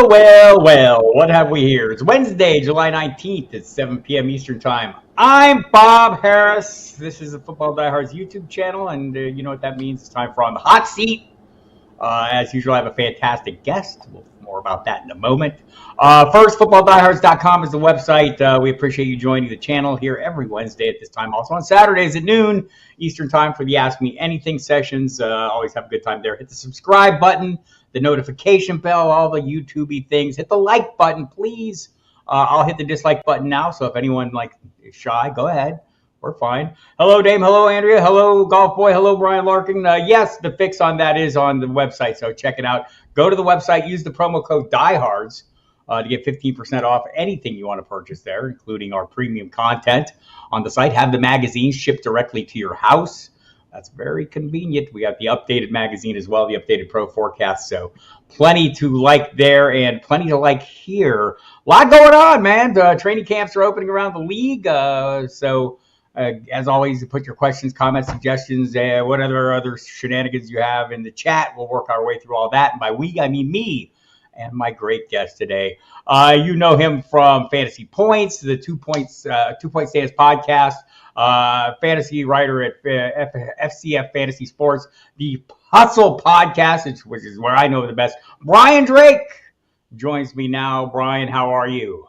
Well, what have we here? It's Wednesday, July 19th at 7 p.m. Eastern Time. I'm Bob Harris. This is the Football Diehards YouTube channel, and you know what that means. It's time for On the Hot Seat. As usual, I have a fantastic guest. We'll more about that in a moment. First, FootballDiehards.com is the website. We appreciate you joining the channel here every Wednesday at this time. Also on Saturdays at noon Eastern Time for the Ask Me Anything sessions. Always have a good time there. Hit the subscribe button, the notification bell, all the YouTube-y things. Hit the like button, please. I'll hit the dislike button now, so if anyone is shy, go ahead. We're fine. Hello, Dame. Hello, Andrea. Hello, Golf Boy. Hello, Brian Larkin. Yes, the fix on that is on the website, so check it out. Go to the website. Use the promo code DIEHARDS to get 15% off anything you want to purchase there, including our premium content on the site. Have the magazines shipped directly to your house. That's very convenient. We got the updated magazine as well, the updated pro forecast. So plenty to like there and plenty to like here. A lot going on, man. The training camps are opening around the league. As always, put your questions, comments, suggestions, whatever other shenanigans you have in the chat. We'll work our way through all that. And by we, I mean me and my great guest today. You know him from Fantasy Points, the 2 Point Stance podcast, fantasy writer at FCF Fantasy Sports, the Hustle podcast, which is where I know the best. Brian Drake joins me now. Brian, how are you?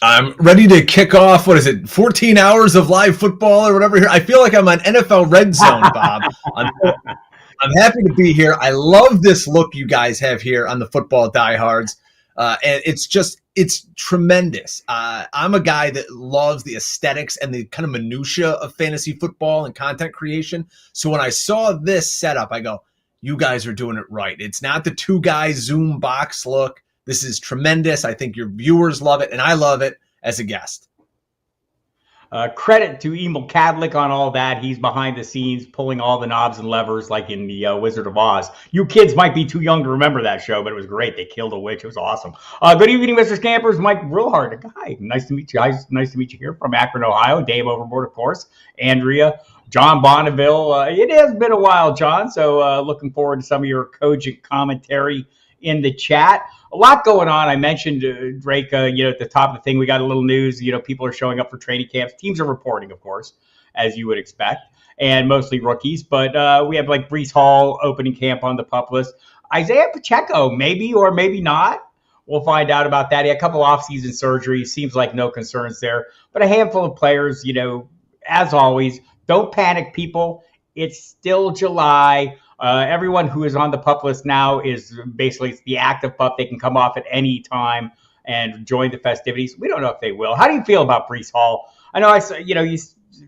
I'm ready to kick off, 14 hours of live football or whatever here. I feel like I'm on NFL Red Zone, Bob. I'm happy to be here. I love this look you guys have here on the Football Diehards. And it's tremendous. I'm a guy that loves the aesthetics and the kind of minutia of fantasy football and content creation. So when I saw this setup, I go, you guys are doing it right. It's not the two guys Zoom box look. This is tremendous. I think your viewers love it, and I love it as a guest. Credit to Emil Kadlik on all that. He's behind the scenes pulling all the knobs and levers like in the Wizard of Oz. You kids might be too young to remember that show, but it was great. They killed a witch. It was awesome. Good evening, Mr. Scampers. Mike Brillhart. Hi. Nice to meet you guys. Nice to meet you here from Akron, Ohio. Dave Overboard, of course. Andrea. John Bonneville. It has been a while, John, so looking forward to some of your cogent commentary in the chat. A lot going on. I mentioned Drake, at the top of the thing, we got a little news. People are showing up for training camps. Teams are reporting, of course, as you would expect, and mostly rookies. But we have Breece Hall opening camp on the PUP list. Isaiah Pacheco, maybe or maybe not. We'll find out about that. He had a couple offseason surgeries. Seems like no concerns there. But a handful of players, as always, don't panic, people. It's still July. Everyone who is on the PUP list now is basically the active PUP. They can come off at any time and join the festivities. We don't know if they will. How do you feel about Breece Hall? I know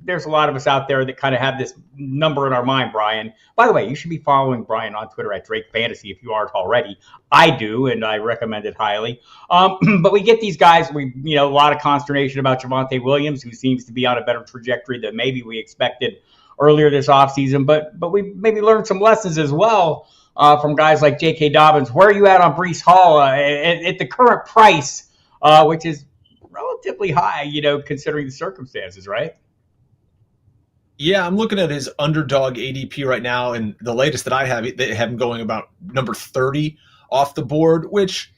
there's a lot of us out there that kind of have this number in our mind, Brian. By the way, you should be following Brian on Twitter at Drake Fantasy if you aren't already. I do, and I recommend it highly. But we get these guys. A lot of consternation about Javonte Williams, who seems to be on a better trajectory than maybe we expected earlier this offseason, but we maybe learned some lessons as well from guys like J.K. Dobbins. Where are you at on Breece Hall at the current price, which is relatively high, considering the circumstances, right? Yeah, I'm looking at his underdog ADP right now, and the latest that I have, they have him going about number 30 off the board, which,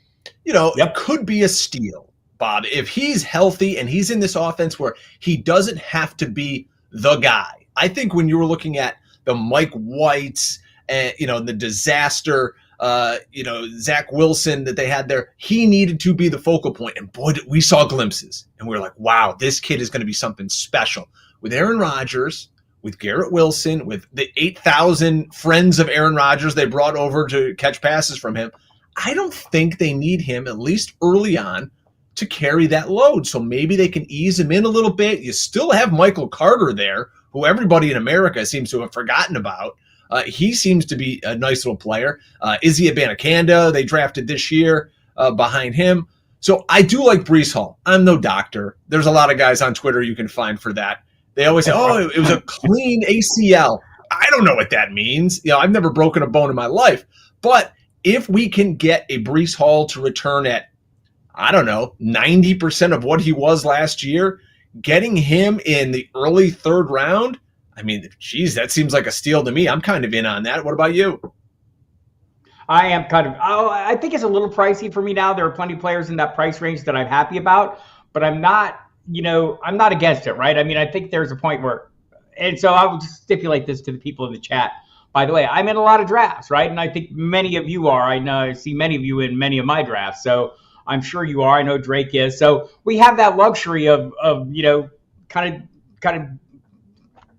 It could be a steal, Bob. If he's healthy and he's in this offense where he doesn't have to be the guy. I think when you were looking at the Mike Whites and, the disaster, Zach Wilson that they had there, he needed to be the focal point. And boy, we saw glimpses. And we were like, wow, this kid is going to be something special. With Aaron Rodgers, with Garrett Wilson, with the 8,000 friends of Aaron Rodgers they brought over to catch passes from him, I don't think they need him, at least early on, to carry that load. So maybe they can ease him in a little bit. You still have Michael Carter there, who everybody in America seems to have forgotten about. He seems to be a nice little player. Izzy Abanikanda, they drafted this year behind him. So I do like Breece Hall. I'm no doctor. There's a lot of guys on Twitter you can find for that. They always say, it was a clean ACL. I don't know what that means. I've never broken a bone in my life. But if we can get a Breece Hall to return at, 90% of what he was last year, getting him in the early third round, that seems like a steal to me. I'm kind of in on that. What about you? I am I think it's a little pricey for me now. There are plenty of players in that price range that I'm happy about, but I'm not against it, right? I mean, I think there's a point where, and so I will just stipulate this to the people in the chat. By the way, I'm in a lot of drafts, right? And I think many of you are. I know I see many of you in many of my drafts. So I'm sure you are. I know Drake is. So we have that luxury of kind of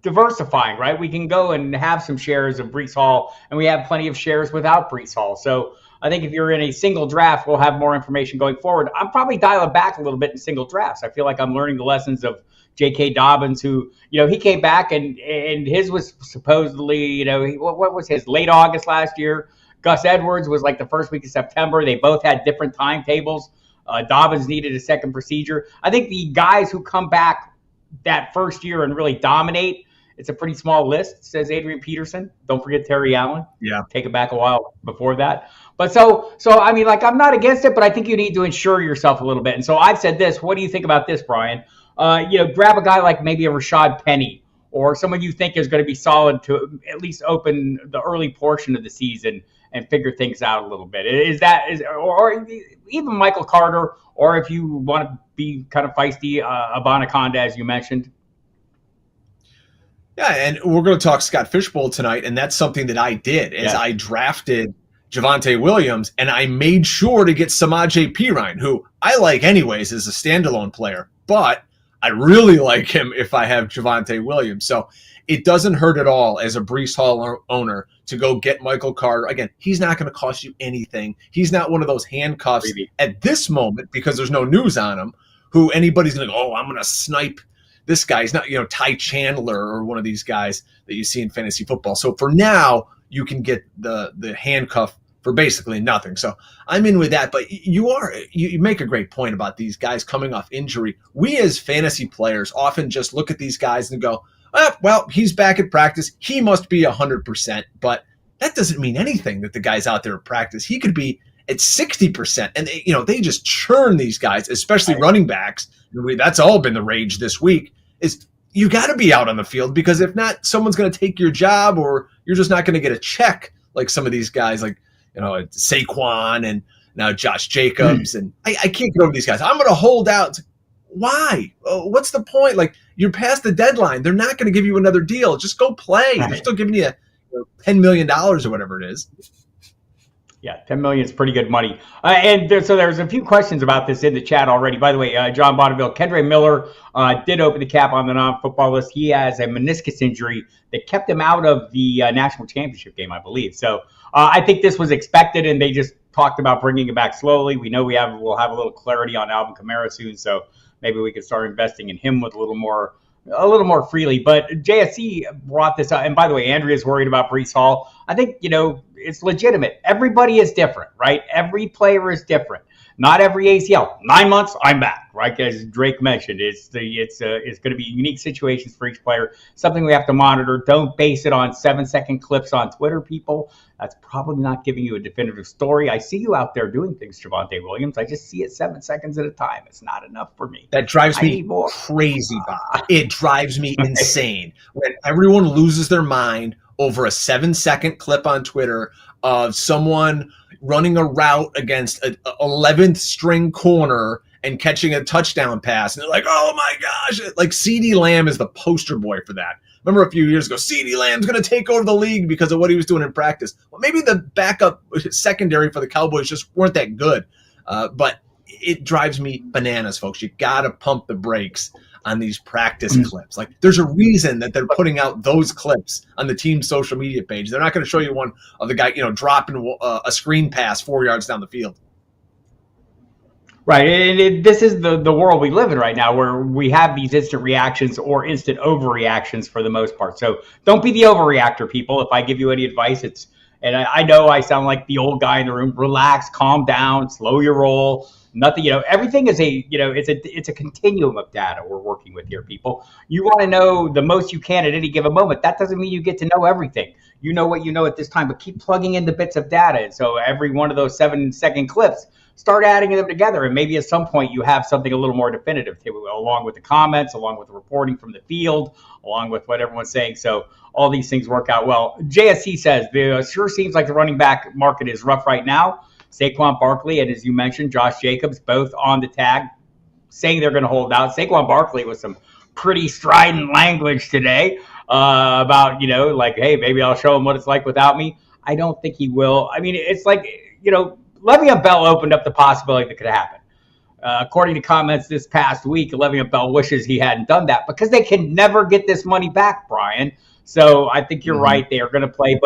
diversifying, right? We can go and have some shares of Breece Hall, and we have plenty of shares without Breece Hall. So I think if you're in a single draft, we'll have more information going forward. I'm probably dialing back a little bit in single drafts. I feel like I'm learning the lessons of J.K. Dobbins, who, he came back and his was supposedly, what was his, late August last year. Gus Edwards was like the first week of September. They both had different timetables. Dobbins needed a second procedure. I think the guys who come back that first year and really dominate, it's a pretty small list, says Adrian Peterson. Don't forget Terry Allen. Yeah. Take it back a while before that. But so I mean, like, I'm not against it, but I think you need to insure yourself a little bit. And so I've said this. What do you think about this, Brian? Grab a guy like maybe a Rashad Penny or someone you think is going to be solid to at least open the early portion of the season and figure things out a little bit. Or even Michael Carter, or if you want to be kind of feisty, Abanaconda, as you mentioned. Yeah, and we're going to talk Scott FishBowl tonight, and that's something that I did as I drafted Javonte Williams, and I made sure to get Samaje Perine, who I like anyways as a standalone player, but I really like him if I have Javonte Williams. So it doesn't hurt at all as a Breece Hall owner to go get Michael Carter. Again, he's not going to cost you anything. He's not one of those handcuffs at this moment because there's no news on him who anybody's going to go, I'm going to snipe this guy. He's not, Ty Chandler or one of these guys that you see in fantasy football. So for now, you can get the handcuff for basically nothing. So I'm in with that. But you make a great point about these guys coming off injury. We as fantasy players often just look at these guys and go, well, he's back at practice. He must be 100%. But that doesn't mean anything that the guy's out there at practice. He could be at 60%. And they just churn these guys, especially running backs. That's all been the rage this week, is you got to be out on the field, because if not, someone's going to take your job, or you're just not going to get a check like some of these guys, like Saquon and now Josh Jacobs. And I can't get over these guys. I'm going to hold out. Why? What's the point? Like, you're past the deadline. They're not going to give you another deal. Just go play. They're still giving you $10 million or whatever it is. Yeah, $10 million is pretty good money. So there's a few questions about this in the chat already. By the way, John Bonneville, Kendre Miller did open the cap on the non-football list. He has a meniscus injury that kept him out of the national championship game, I believe. So I think this was expected, and they just talked about bringing it back slowly. We know we'll have a little clarity on Alvin Kamara soon, so maybe we could start investing in him with a little more freely. But JSC brought this up. And by the way, Andrea's worried about Breece Hall. I think, it's legitimate. Everybody is different, right? Every player is different. Not every ACL. 9 months, I'm back, right? As Drake mentioned, it's going to be unique situations for each player. Something we have to monitor. Don't base it on 7-second clips on Twitter, people. That's probably not giving you a definitive story. I see you out there doing things, Javonte Williams. I just see it 7 seconds at a time. It's not enough for me. That drives me crazy, Bob. It drives me insane when everyone loses their mind over a 7-second clip on Twitter of someone running a route against an 11th string corner and catching a touchdown pass. And they're like, oh my gosh, like CeeDee Lamb is the poster boy for that. Remember a few years ago, CeeDee Lamb's going to take over the league because of what he was doing in practice. Well, maybe the backup secondary for the Cowboys just weren't that good. But it drives me bananas, folks. You got to pump the brakes on these practice clips. Like, there's a reason that they're putting out those clips on the team's social media page. They're not going to show you one of the guy, dropping a screen pass 4 yards down the field. Right. And this is the world we live in right now, where we have these instant reactions or instant overreactions for the most part. So don't be the overreactor, people. If I give you any advice, and I know I sound like the old guy in the room. Relax, calm down, slow your roll. Nothing, everything is it's a continuum of data we're working with here, people. You want to know the most you can at any given moment. That doesn't mean you get to know everything. You know what you know at this time, but keep plugging in the bits of data. And so every one of those 7-second clips start adding them together. And maybe at some point you have something a little more definitive, along with the comments, along with the reporting from the field, along with what everyone's saying. So all these things work out well. JSC says, it sure seems like the running back market is rough right now. Saquon Barkley and, as you mentioned, Josh Jacobs, both on the tag, saying they're going to hold out. Saquon Barkley with some pretty strident language today about, like, hey, maybe I'll show him what it's like without me. I don't think he will. I mean, it's like, Le'Veon Bell opened up the possibility that could happen. According to comments this past week, Le'Veon Bell wishes he hadn't done that because they can never get this money back, Brian. So I think you're right. They are going to play.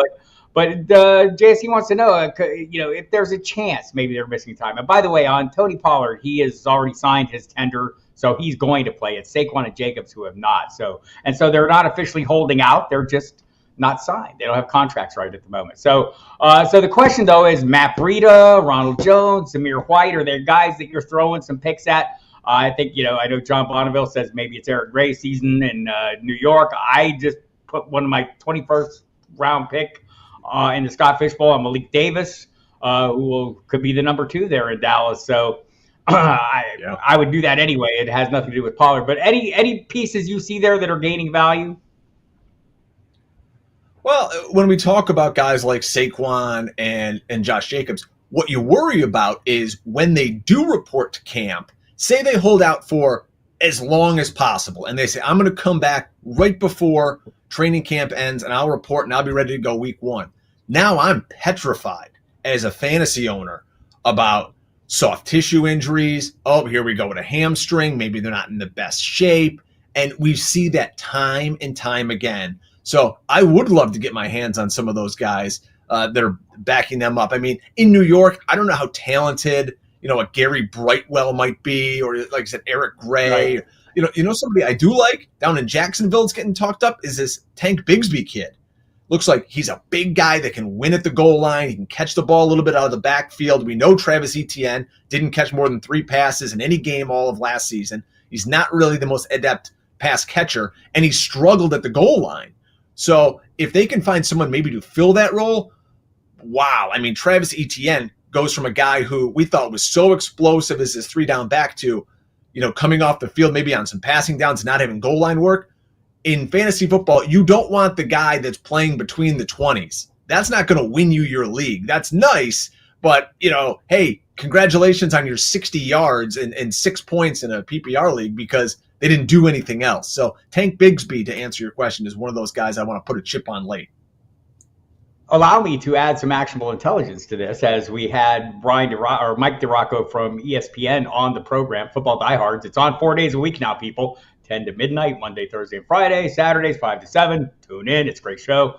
But JSC wants to know, if there's a chance maybe they're missing time. And by the way, on Tony Pollard, he has already signed his tender, so he's going to play. It's Saquon and Jacobs who have not. So they're not officially holding out. They're just not signed. They don't have contracts right at the moment. So the question, though, is Matt Breida, Ronald Jones, Zamir White, are there guys that you're throwing some picks at? I think, I know John Bonneville says maybe it's Eric Gray's season in New York. I just put one of my 21st round pick in the Scott FishBowl on Malik Davis, who could be the number 2 there in Dallas. So I would do that anyway. It has nothing to do with Pollard. But any pieces you see there that are gaining value? Well, when we talk about guys like Saquon and Josh Jacobs, what you worry about is when they do report to camp, say they hold out for as long as possible, and they say, I'm going to come back right before training camp ends, and I'll report, and I'll be ready to go week 1. Now I'm petrified as a fantasy owner about soft tissue injuries. Oh, here we go with a hamstring. Maybe they're not in the best shape. And we see that time and time again. So I would love to get my hands on some of those guys that are backing them up. I mean, in New York, I don't know how talented, a Gary Brightwell might be, or like I said, Eric Gray. Right. Somebody I do like down in Jacksonville is getting talked up is this Tank Bigsby kid. Looks like he's a big guy that can win at the goal line. He can catch the ball a little bit out of the backfield. We know Travis Etienne didn't catch more than 3 passes in any game all of last season. He's not really the most adept pass catcher, and he struggled at the goal line. So if they can find someone maybe to fill that role, wow. I mean, Travis Etienne goes from a guy who we thought was so explosive as his 3-down back to, coming off the field maybe on some passing downs, not having goal line work. In fantasy football, you don't want the guy that's playing between the 20s. That's not going to win you your league. That's nice, but, hey, congratulations on your 60 yards and 6 points in a PPR league because they didn't do anything else. So Tank Bigsby, to answer your question, is one of those guys I want to put a chip on late. Allow me to add some actionable intelligence to this, as we had Mike DiRocco from ESPN on the program, Football Diehards. It's on 4 days a week now, people. 10 to midnight, Monday, Thursday, and Friday. Saturdays, 5 to 7. Tune in. It's a great show.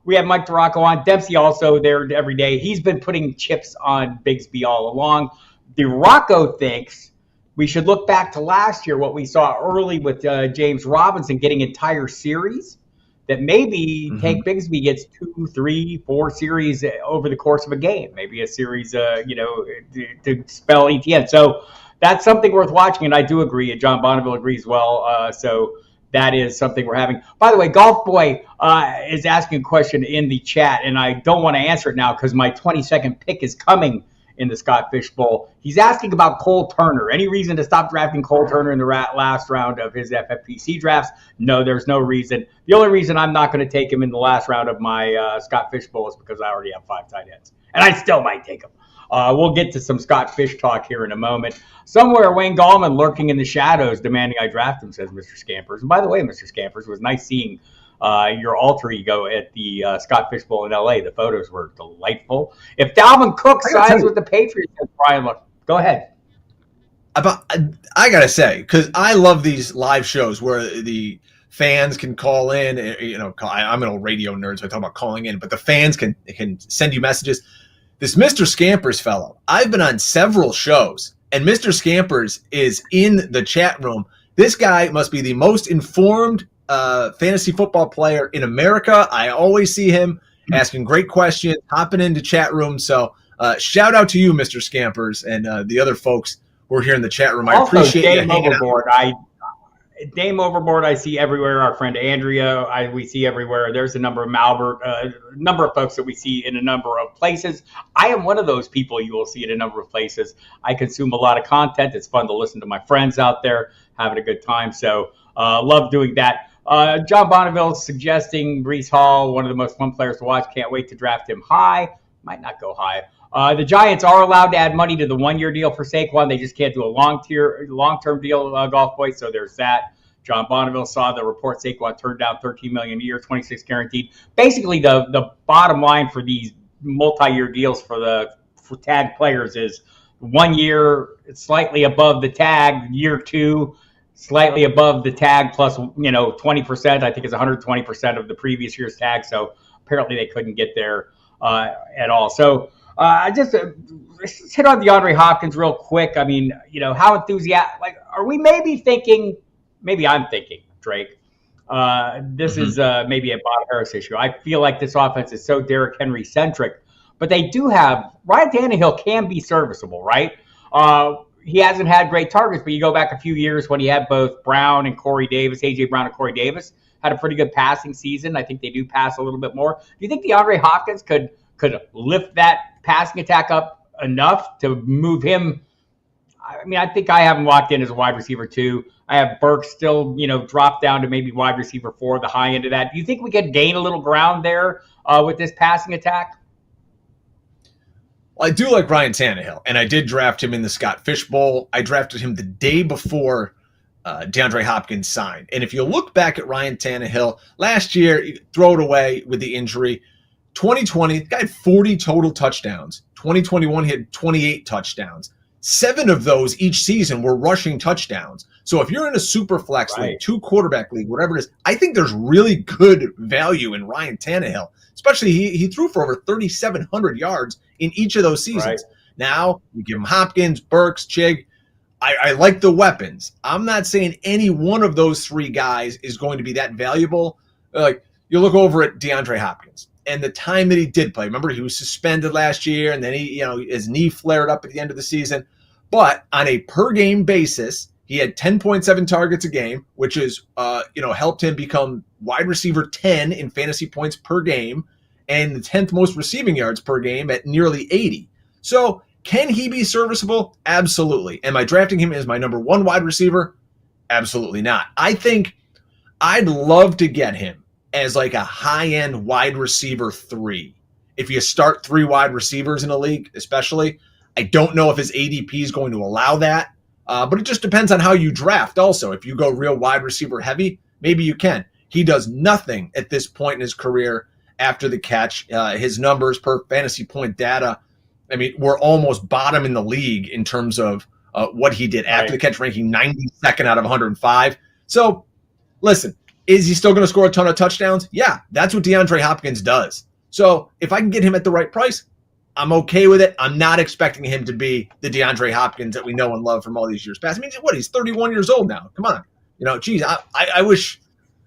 We have Mike DiRocco on. Dempsey also there every day. He's been putting chips on Bigsby all along. DiRocco thinks we should look back to last year, what we saw early with James Robinson getting entire series, that maybe Tank Bigsby gets 2, 3, 4 series over the course of a game, maybe a series, to spell ETN. So that's something worth watching, and I do agree, and John Bonneville agrees well. So that is something we're having. By the way, Golf Boy is asking a question in the chat, and I don't want to answer it now because my 22nd pick is coming in the Scott FishBowl. He's asking about Cole Turner. Any reason to stop drafting Cole Turner in the last round of his FFPC drafts? No, there's no reason. The only reason I'm not going to take him in the last round of my Scott FishBowl is because I already have 5 tight ends, and I still might take him. We'll get to some Scott Fish talk here in a moment. Somewhere, Wayne Gallman lurking in the shadows, demanding I draft him, says Mr. Scampers. And by the way, Mr. Scampers, it was nice seeing your alter ego at the Scott Fish Bowl in LA. The photos were delightful. If Dalvin Cook signs with the Patriots, Brian, look, go ahead. I gotta say, because I love these live shows where the fans can call in. I'm an old radio nerd, so I talk about calling in, but the fans can send you messages. This Mr. Scampers fellow, I've been on several shows, and Mr. Scampers is in the chat room. This guy must be the most informed fantasy football player in America. I always see him asking great questions, hopping into chat rooms. So shout out to you, Mr. Scampers, and the other folks who are here in the chat room. I appreciate you hanging out. Dame Overboard, I see everywhere. Our friend Andrea, we see everywhere. There's a number of number of folks that we see in a number of places. I am one of those people you will see in a number of places. I consume a lot of content. It's fun to listen to my friends out there having a good time. So love doing that. John Bonneville suggesting Breece Hall, one of the most fun players to watch. Can't wait to draft him high. Might not go high. The Giants are allowed to add money to the one-year deal for Saquon. They just can't do a long-term deal, Golf Boy. So there's that. John Bonneville saw the report Saquon turned down $13 million a year, 26 guaranteed. Basically, the bottom line for these multi-year deals for tag players is 1 year, it's slightly above the tag. Year 2, slightly above the tag plus 20%. I think it's 120% of the previous year's tag. So apparently they couldn't get there at all. So let's hit on DeAndre Hopkins real quick. I mean, how enthusiastic? Are we maybe thinking? Maybe I'm thinking, Drake. This is maybe a Bob Harris issue. I feel like this offense is so Derrick Henry centric, but they do have Ryan Tannehill can be serviceable, right? He hasn't had great targets, but you go back a few years when he had both Brown and Corey Davis, AJ Brown and Corey Davis, had a pretty good passing season. I think they do pass a little bit more. Do you think DeAndre Hopkins could lift that passing attack up enough to move him? I mean, I think I have him locked in as a wide receiver 2. I have Burks still, dropped down to maybe wide receiver 4, the high end of that. Do you think we could gain a little ground there with this passing attack? Well, I do like Ryan Tannehill, and I did draft him in the Scott FishBowl. I drafted him the day before DeAndre Hopkins signed. And if you look back at Ryan Tannehill, last year, throw it away with the injury. 2020, the guy had 40 total touchdowns. 2021, he had 28 touchdowns. 7 of those each season were rushing touchdowns. So if you're in a super flex league, 2-quarterback league, whatever it is, I think there's really good value in Ryan Tannehill. Especially he threw for over 3,700 yards in each of those seasons. Right. Now you give him Hopkins, Burks, Chig. I like the weapons. I'm not saying any one of those 3 guys is going to be that valuable. Like you look over at DeAndre Hopkins and the time that he did play. Remember, he was suspended last year, and then his knee flared up at the end of the season. But on a per game basis, he had 10.7 targets a game, which is helped him become wide receiver 10 in fantasy points per game, and the 10th most receiving yards per game at nearly 80. So can he be serviceable? Absolutely. Am I drafting him as my number 1 wide receiver? Absolutely not. I think I'd love to get him as like a high-end wide receiver 3. If you start 3 wide receivers in a league, especially, I don't know if his ADP is going to allow that, but it just depends on how you draft also. If you go real wide receiver heavy, maybe you can. He does nothing at this point in his career after the catch. His numbers per fantasy point data, I mean, we're almost bottom in the league in terms of what he did after the catch, ranking 92nd out of 105. So, listen, is he still going to score a ton of touchdowns? Yeah, that's what DeAndre Hopkins does. So, if I can get him at the right price, I'm okay with it. I'm not expecting him to be the DeAndre Hopkins that we know and love from all these years past. I mean, he's 31 years old now. Come on. I wish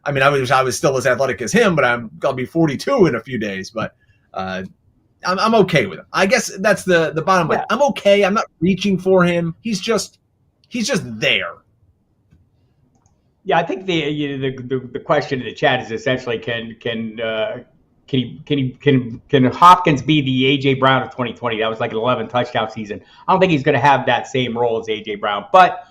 I was still as athletic as him, but I'll be 42 in a few days. But I'm okay with him. I guess that's the bottom line. I'm okay. I'm not reaching for him. He's just there. Yeah, I think the question in the chat is essentially can Hopkins be the AJ Brown of 2020? That was like an 11 touchdown season. I don't think he's going to have that same role as AJ Brown, but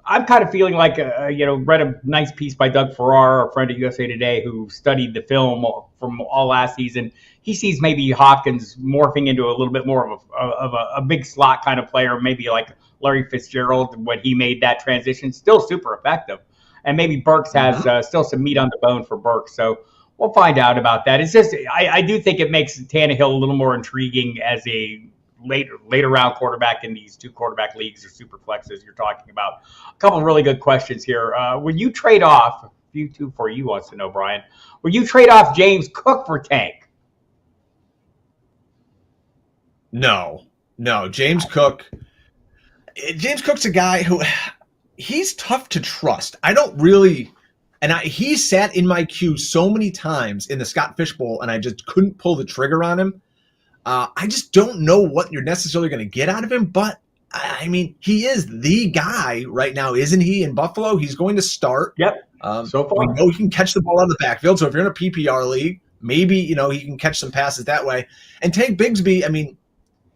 I'm kind of feeling like read a nice piece by Doug Farrar, a friend of USA Today, who studied the film from all last season. He sees maybe Hopkins morphing into a little bit more of a big slot kind of player, maybe like Larry Fitzgerald when he made that transition. Still super effective, and maybe Burks has still some meat on the bone for Burks. So we'll find out about that. It's just I do think it makes Tannehill a little more intriguing as a later round quarterback in these 2-quarterback leagues or super flexes you're talking about. A couple of really good questions here. Would you trade off? For you wants to know, Brian. Would you trade off James Cook for Tank? No. James Cook's a guy who he's tough to trust. I don't really. And he sat in my queue so many times in the Scott FishBowl, and I just couldn't pull the trigger on him. I just don't know what you're necessarily going to get out of him, but I mean, he is the guy right now, isn't he? In Buffalo, he's going to start. Yep. So far, we know he can catch the ball out of the backfield. So if you're in a PPR league, maybe he can catch some passes that way. And Tank Bigsby, I mean,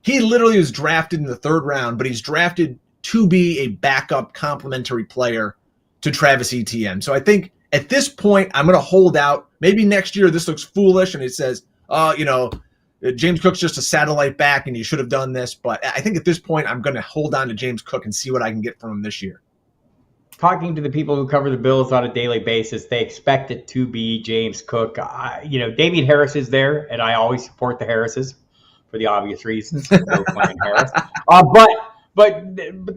he literally was drafted in the 3rd round, but he's drafted to be a backup complementary player to Travis Etienne. So I think at this point, I'm going to hold out. Maybe next year this looks foolish and it says, James Cook's just a satellite back and you should have done this. But I think at this point, I'm going to hold on to James Cook and see what I can get from him this year. Talking to the people who cover the Bills on a daily basis, they expect it to be James Cook. Damien Harris is there, and I always support the Harrises for the obvious reasons. No playing Harris. But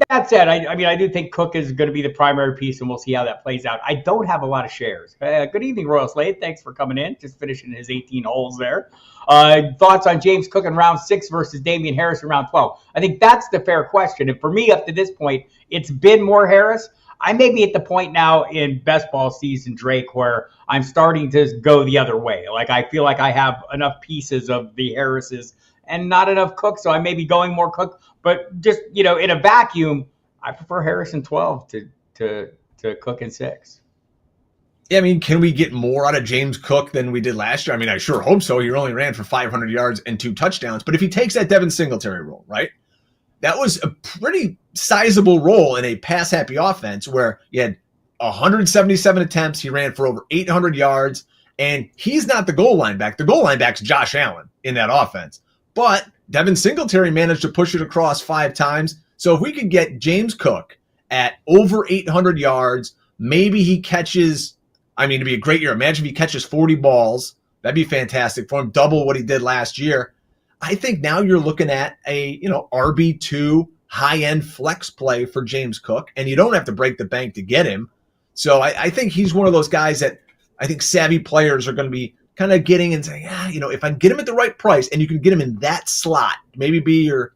that said, I do think Cook is going to be the primary piece, and we'll see how that plays out. I don't have a lot of shares. Good evening, Royal Slade. Thanks for coming in. Just finishing his 18 holes there. Thoughts on James Cook in round 6 versus Damien Harris in round 12? I think that's the fair question. And for me, up to this point, it's been more Harris. I may be at the point now in best ball season, Drake, where I'm starting to go the other way. Like, I feel like I have enough pieces of the Harrises and not enough Cook, so I may be going more Cook. But just, in a vacuum, I prefer Harris in 12 to Cook in 6. Yeah, I mean, can we get more out of James Cook than we did last year? I mean, I sure hope so. He only ran for 500 yards and 2 touchdowns. But if he takes that Devin Singletary role, right? That was a pretty sizable role in a pass-happy offense where you had 177 attempts. He ran for over 800 yards, and he's not the goal line back. The goal line back's Josh Allen in that offense. But Devin Singletary managed to push it across 5 times. So if we could get James Cook at over 800 yards, maybe he catches, it'd be a great year. Imagine if he catches 40 balls. That'd be fantastic for him, double what he did last year. I think now you're looking at a, RB2 high-end flex play for James Cook, and you don't have to break the bank to get him. So I think he's one of those guys that I think savvy players are going to be kind of getting and saying, if I can get him at the right price and you can get him in that slot, maybe be your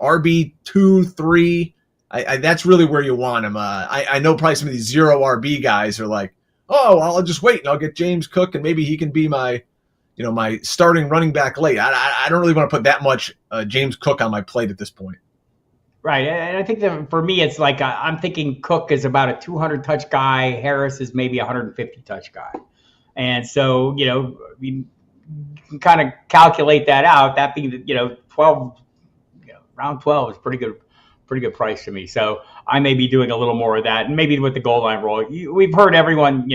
RB2, 3, that's really where you want him. I know probably some of these 0 RB guys are like, oh, I'll just wait and I'll get James Cook and maybe he can be my starting running back late. I don't really want to put that much James Cook on my plate at this point. Right. And I think that for me, it's like I'm thinking Cook is about a 200-touch guy. Harris is maybe a 150-touch guy. And so, you can kind of calculate that out. That being, 12, round 12 is pretty good price to me. So I may be doing a little more of that. And maybe with the goal line roll, we've heard everyone,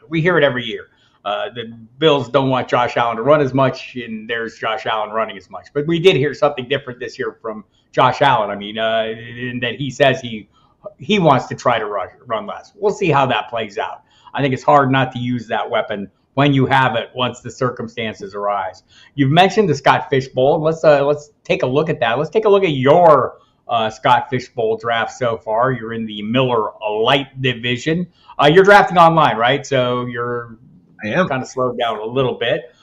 we hear it every year. The Bills don't want Josh Allen to run as much, and there's Josh Allen running as much. But we did hear something different this year from Josh Allen. In that he says he wants to try to run less. We'll see how that plays out. I think it's hard not to use that weapon when you have it once the circumstances arise. You've mentioned the Scott FishBowl. Let's take a look at that. Let's take a look at your Scott FishBowl draft so far. You're in the Miller Light division. You're drafting online, right? So I am kind of slowed down a little bit.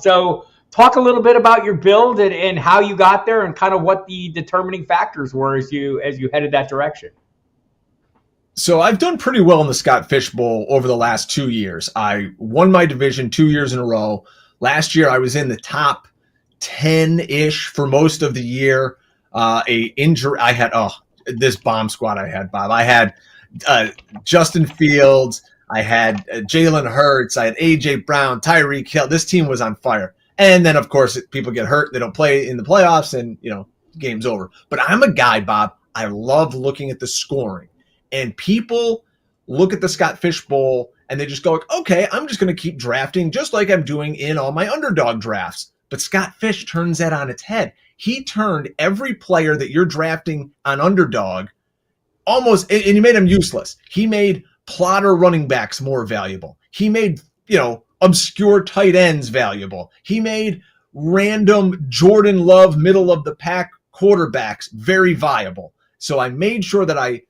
So talk a little bit about your build and how you got there and kind of what the determining factors were as you headed that direction. So I've done pretty well in the Scott FishBowl over the last 2 years. I won my division 2 years in a row. Last year I was in the top 10-ish for most of the year. Injury. I had this bomb squad I had, Bob. I had Justin Fields. I had Jalen Hurts. I had A.J. Brown, Tyreek Hill. This team was on fire. And then, of course, people get hurt. They don't play in the playoffs, and, game's over. But I'm a guy, Bob. I love looking at the scoring. And people look at the Scott FishBowl, and they just go, okay, I'm just going to keep drafting just like I'm doing in all my underdog drafts. But Scott Fish turns that on its head. He turned every player that you're drafting on underdog almost, and he made them useless. He made plotter running backs more valuable. He made, obscure tight ends valuable. He made random Jordan Love middle of the pack quarterbacks very viable. So I made sure that I,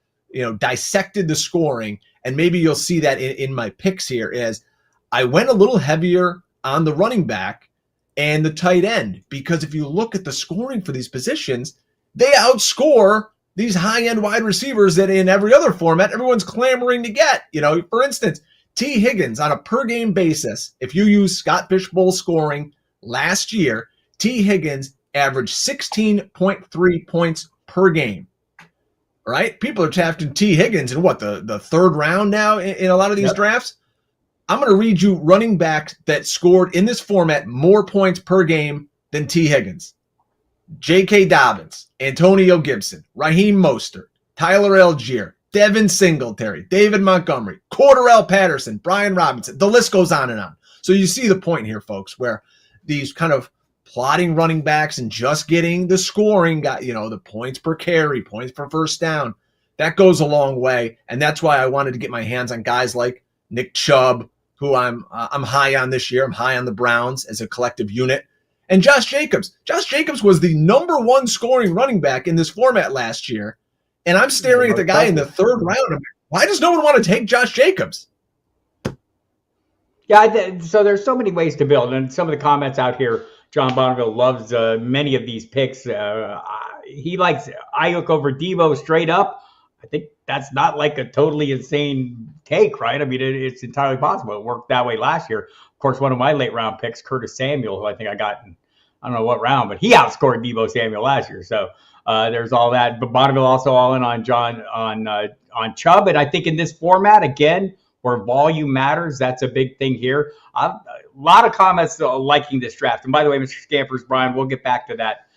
dissected the scoring, and maybe you'll see that in my picks here is I went a little heavier on the running back and the tight end, because if you look at the scoring for these positions, they outscore these high-end wide receivers that in every other format, everyone's clamoring to get. For instance, T. Higgins on a per-game basis, if you use Scott FishBowl scoring last year, T. Higgins averaged 16.3 points per game. All right? People are drafting T. Higgins in the third round now in a lot of these drafts. I'm going to read you running backs that scored in this format more points per game than T. Higgins. J.K. Dobbins, Antonio Gibson, Raheem Mostert, Tyler Algier, Devin Singletary, David Montgomery, Cordarrelle Patterson, Brian Robinson. The list goes on and on. So you see the point here, folks, where these kind of plotting running backs and just getting the scoring, the points per carry, points per first down, that goes a long way. And that's why I wanted to get my hands on guys like Nick Chubb, who I'm high on this year. I'm high on the Browns as a collective unit. And Josh Jacobs. Josh Jacobs was the number one scoring running back in this format last year. And I'm staring at the guy in the third round. Why does no one want to take Josh Jacobs? Yeah, so there's so many ways to build. And some of the comments out here, John Bonneville loves many of these picks. He likes Ayuk over Devo straight up. I think that's not like a totally insane take, right? I mean, it's entirely possible. It worked that way last year. Of course, one of my late round picks, Curtis Samuel, who I think I got in, I don't know what round, but he outscored Devo Samuel last year. So there's all that. But Bonneville also all in on on Chubb. And I think in this format, again, where volume matters, that's a big thing here. A lot of comments liking this draft. And by the way, Mr. Scampers, Brian, we'll get back to that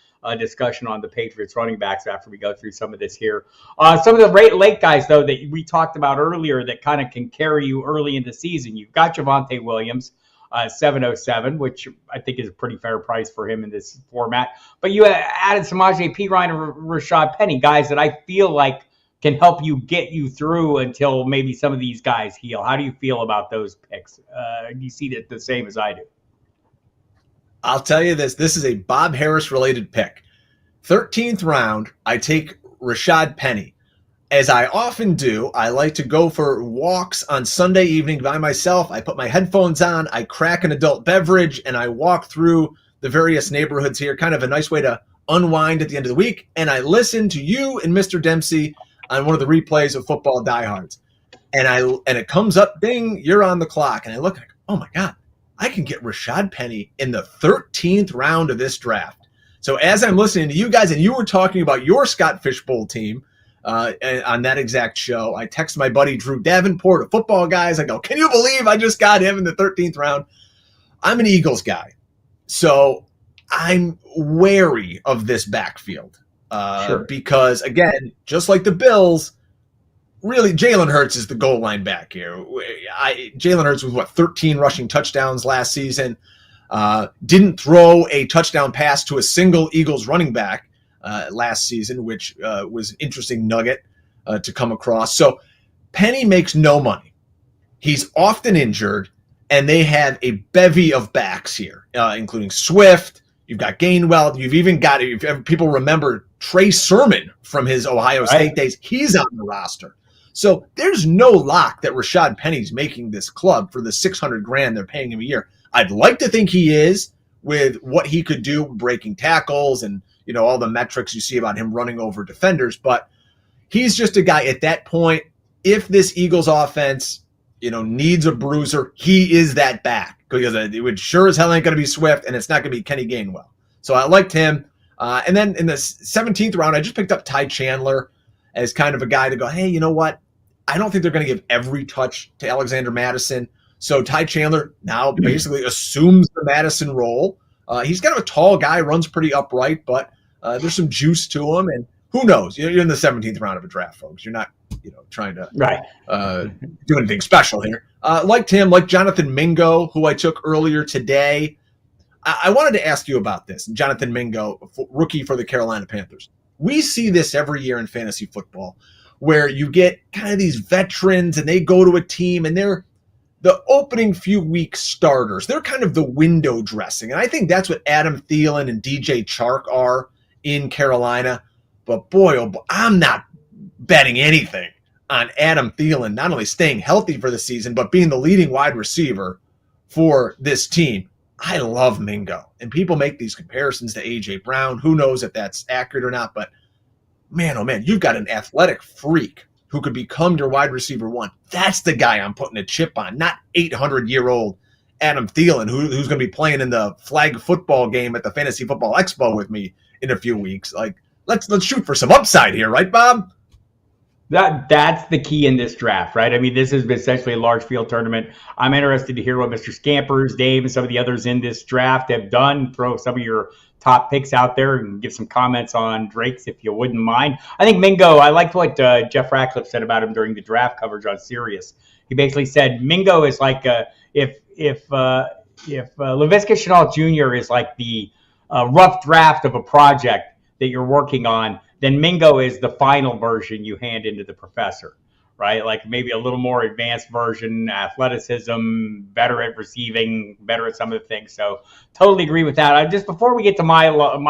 discussion on the Patriots running backs after we go through some of this here. Some of the late guys, though, that we talked about earlier that kind of can carry you early in the season. You've got Javonte Williams, 707, which I think is a pretty fair price for him in this format. But you added Samaje Perine and Rashad Penny, guys that I feel like can help you get you through until maybe some of these guys heal. How do you feel about those picks? Do you see it the same as I do? I'll tell you this. This is a Bob Harris-related pick. 13th round, I take Rashad Penny. As I often do, I like to go for walks on Sunday evening by myself. I put my headphones on, I crack an adult beverage, and I walk through the various neighborhoods here. Kind of a nice way to unwind at the end of the week. And I listen to you and Mr. Dempsey on one of the replays of Football Diehards. And it comes up, ding, you're on the clock. And I look, oh my God, I can get Rashad Penny in the 13th round of this draft. So as I'm listening to you guys, and you were talking about your Scott FishBowl team on that exact show, I text my buddy Drew Davenport of Football Guys. I go, can you believe I just got him in the 13th round? I'm an Eagles guy, so I'm wary of this backfield because, again, just like the Bills, really, Jalen Hurts is the goal line back here. Jalen Hurts was, 13 rushing touchdowns last season. Didn't throw a touchdown pass to a single Eagles running back last season, which was an interesting nugget to come across. So Penny makes no money. He's often injured, and they have a bevy of backs here, including Swift. You've got Gainwell. You've even got, if people remember, Trey Sermon from his Ohio State days. He's on the roster. So there's no lock that Rashad Penny's making this club for the $600,000 they're paying him a year. I'd like to think he is, with what he could do breaking tackles and, all the metrics you see about him running over defenders. But he's just a guy at that point. If this Eagles offense, needs a bruiser, he is that back, because it would sure as hell ain't going to be Swift, and it's not going to be Kenny Gainwell. So I liked him. And then in the 17th round, I just picked up Ty Chandler as kind of a guy to go, hey, you know what? I don't think they're going to give every touch to Alexander Mattison. So Ty Chandler now basically assumes the Madison role. He's kind of a tall guy, runs pretty upright, but there's some juice to him. And who knows? You're in the 17th round of a draft, folks. You're not, trying to do anything special here. Liked him, like Jonathan Mingo, who I took earlier today. I wanted to ask you about this. Jonathan Mingo, rookie for the Carolina Panthers. We see this every year in fantasy football, where you get kind of these veterans and they go to a team and they're the opening few weeks starters. They're kind of the window dressing. And I think that's what Adam Thielen and DJ Chark are in Carolina. But boy, oh boy, I'm not betting anything on Adam Thielen not only staying healthy for the season, but being the leading wide receiver for this team. I love Mingo. And people make these comparisons to A.J. Brown. Who knows if that's accurate or not, but man, oh man, you've got an athletic freak who could become your wide receiver one. That's the guy I'm putting a chip on, not 800-year-old Adam Thielen, who's going to be playing in the flag football game at the Fantasy Football Expo with me in a few weeks. Like, let's shoot for some upside here, right, Bob? That's the key in this draft, right? I mean, this is essentially a large field tournament. I'm interested to hear what Mr. Scampers, Dave, and some of the others in this draft have done. Throw some of your top picks out there and give some comments on Drake's if you wouldn't mind. I think Mingo, I liked what Jeff Ratcliffe said about him during the draft coverage on Sirius. He basically said Mingo is like if Laviska Shenault Jr. is like the rough draft of a project that you're working on, then Mingo is the final version you hand into the professor, right? Like maybe a little more advanced version, athleticism, better at receiving, better at some of the things. So totally agree with that. Just before we get to my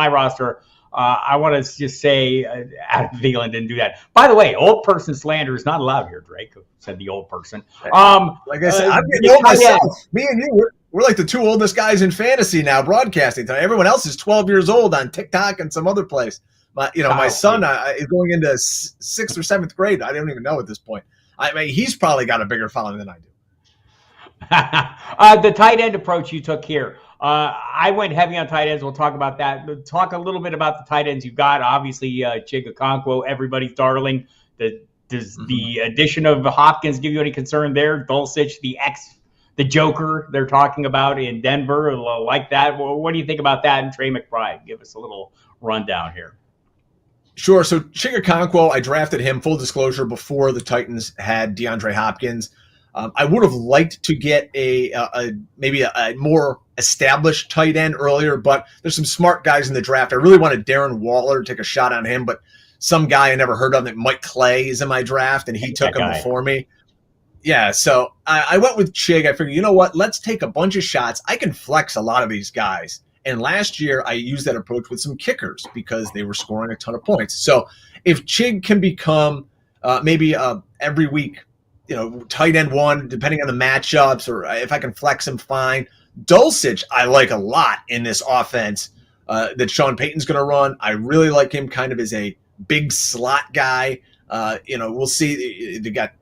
roster, I want to just say Adam Thielen didn't do that. By the way, old person slander is not allowed here, Drake, said the old person. Like I said, I'm getting old myself. Me and you, we're like the two oldest guys in fantasy now broadcasting. Everyone else is 12 years old on TikTok and some other place. My son is going into 6th or 7th grade. I don't even know at this point. I mean, he's probably got a bigger following than I do. The tight end approach you took here. I went heavy on tight ends. We'll talk about that. But talk a little bit about the tight ends you've got. Obviously, Chig Okonkwo, everybody's darling. Does the addition of Hopkins give you any concern there? Dulcich, the Joker they're talking about in Denver, like that. What do you think about that? And Trey McBride, give us a little rundown here. Sure. So Chig Okonkwo, I drafted him, full disclosure, before the Titans had DeAndre Hopkins. I would have liked to get maybe a more established tight end earlier, but there's some smart guys in the draft. I really wanted Darren Waller to take a shot on him, but some guy I never heard of, Mike Clay, is in my draft, and he took him before me. Yeah, so I went with Chig. I figured, you know what? Let's take a bunch of shots. I can flex a lot of these guys. And last year, I used that approach with some kickers because they were scoring a ton of points. So if Chig can become maybe every week, tight end one, depending on the matchups, or if I can flex him, fine. Dulcich, I like a lot in this offense that Sean Payton's going to run. I really like him kind of as a big slot guy. We'll see. They got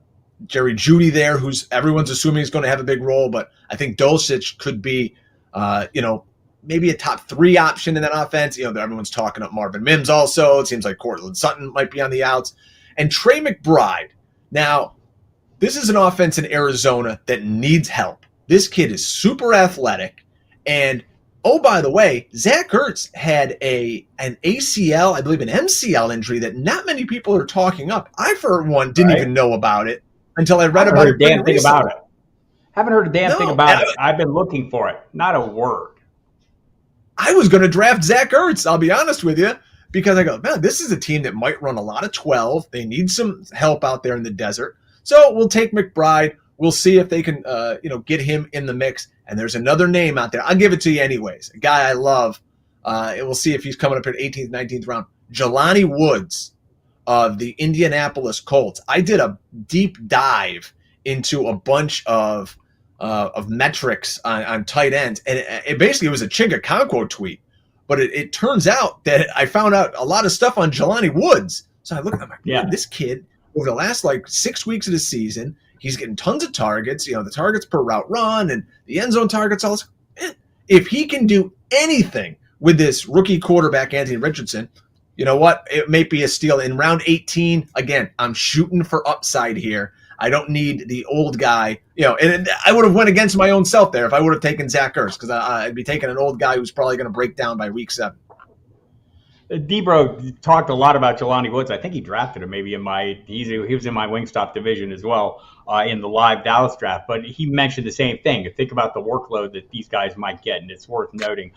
Jerry Jeudy there, who's everyone's assuming is going to have a big role, but I think Dulcich could be, maybe a top 3 option in that offense. Everyone's talking up Marvin Mims also. It seems like Cortland Sutton might be on the outs. And Trey McBride. Now, this is an offense in Arizona that needs help. This kid is super athletic. And, oh, by the way, Zach Ertz had an ACL, I believe an MCL injury that not many people are talking up. I, for one, didn't even know about it until I read about it. Haven't heard a damn thing about it. I've been looking for it. Not a word. I was going to draft Zach Ertz, I'll be honest with you, because I go, man, this is a team that might run a lot of 12. They need some help out there in the desert. So we'll take McBride. We'll see if they can, get him in the mix. And there's another name out there. I'll give it to you anyways. A guy I love. And we'll see if he's coming up in 18th, 19th round. Jalani Wookds of the Indianapolis Colts. I did a deep dive into a bunch of metrics on tight ends. And it basically was a Chig Okonkwo tweet. But it turns out that I found out a lot of stuff on Jalani Wookds. So I look at him, this kid, over the last 6 weeks of the season, he's getting tons of targets, the targets per route run and the end zone targets. All this. Man, if he can do anything with this rookie quarterback, Anthony Richardson, you know what? It may be a steal. In round 18, again, I'm shooting for upside here. I don't need the old guy, and I would have went against my own self there if I would have taken Zach Ertz, because I'd be taking an old guy who's probably going to break down by week 7. Debro talked a lot about Jelani Woods. I think he drafted him maybe he was in my Wingstop division as well in the live Dallas draft, but he mentioned the same thing. Think about the workload that these guys might get, and it's worth noting.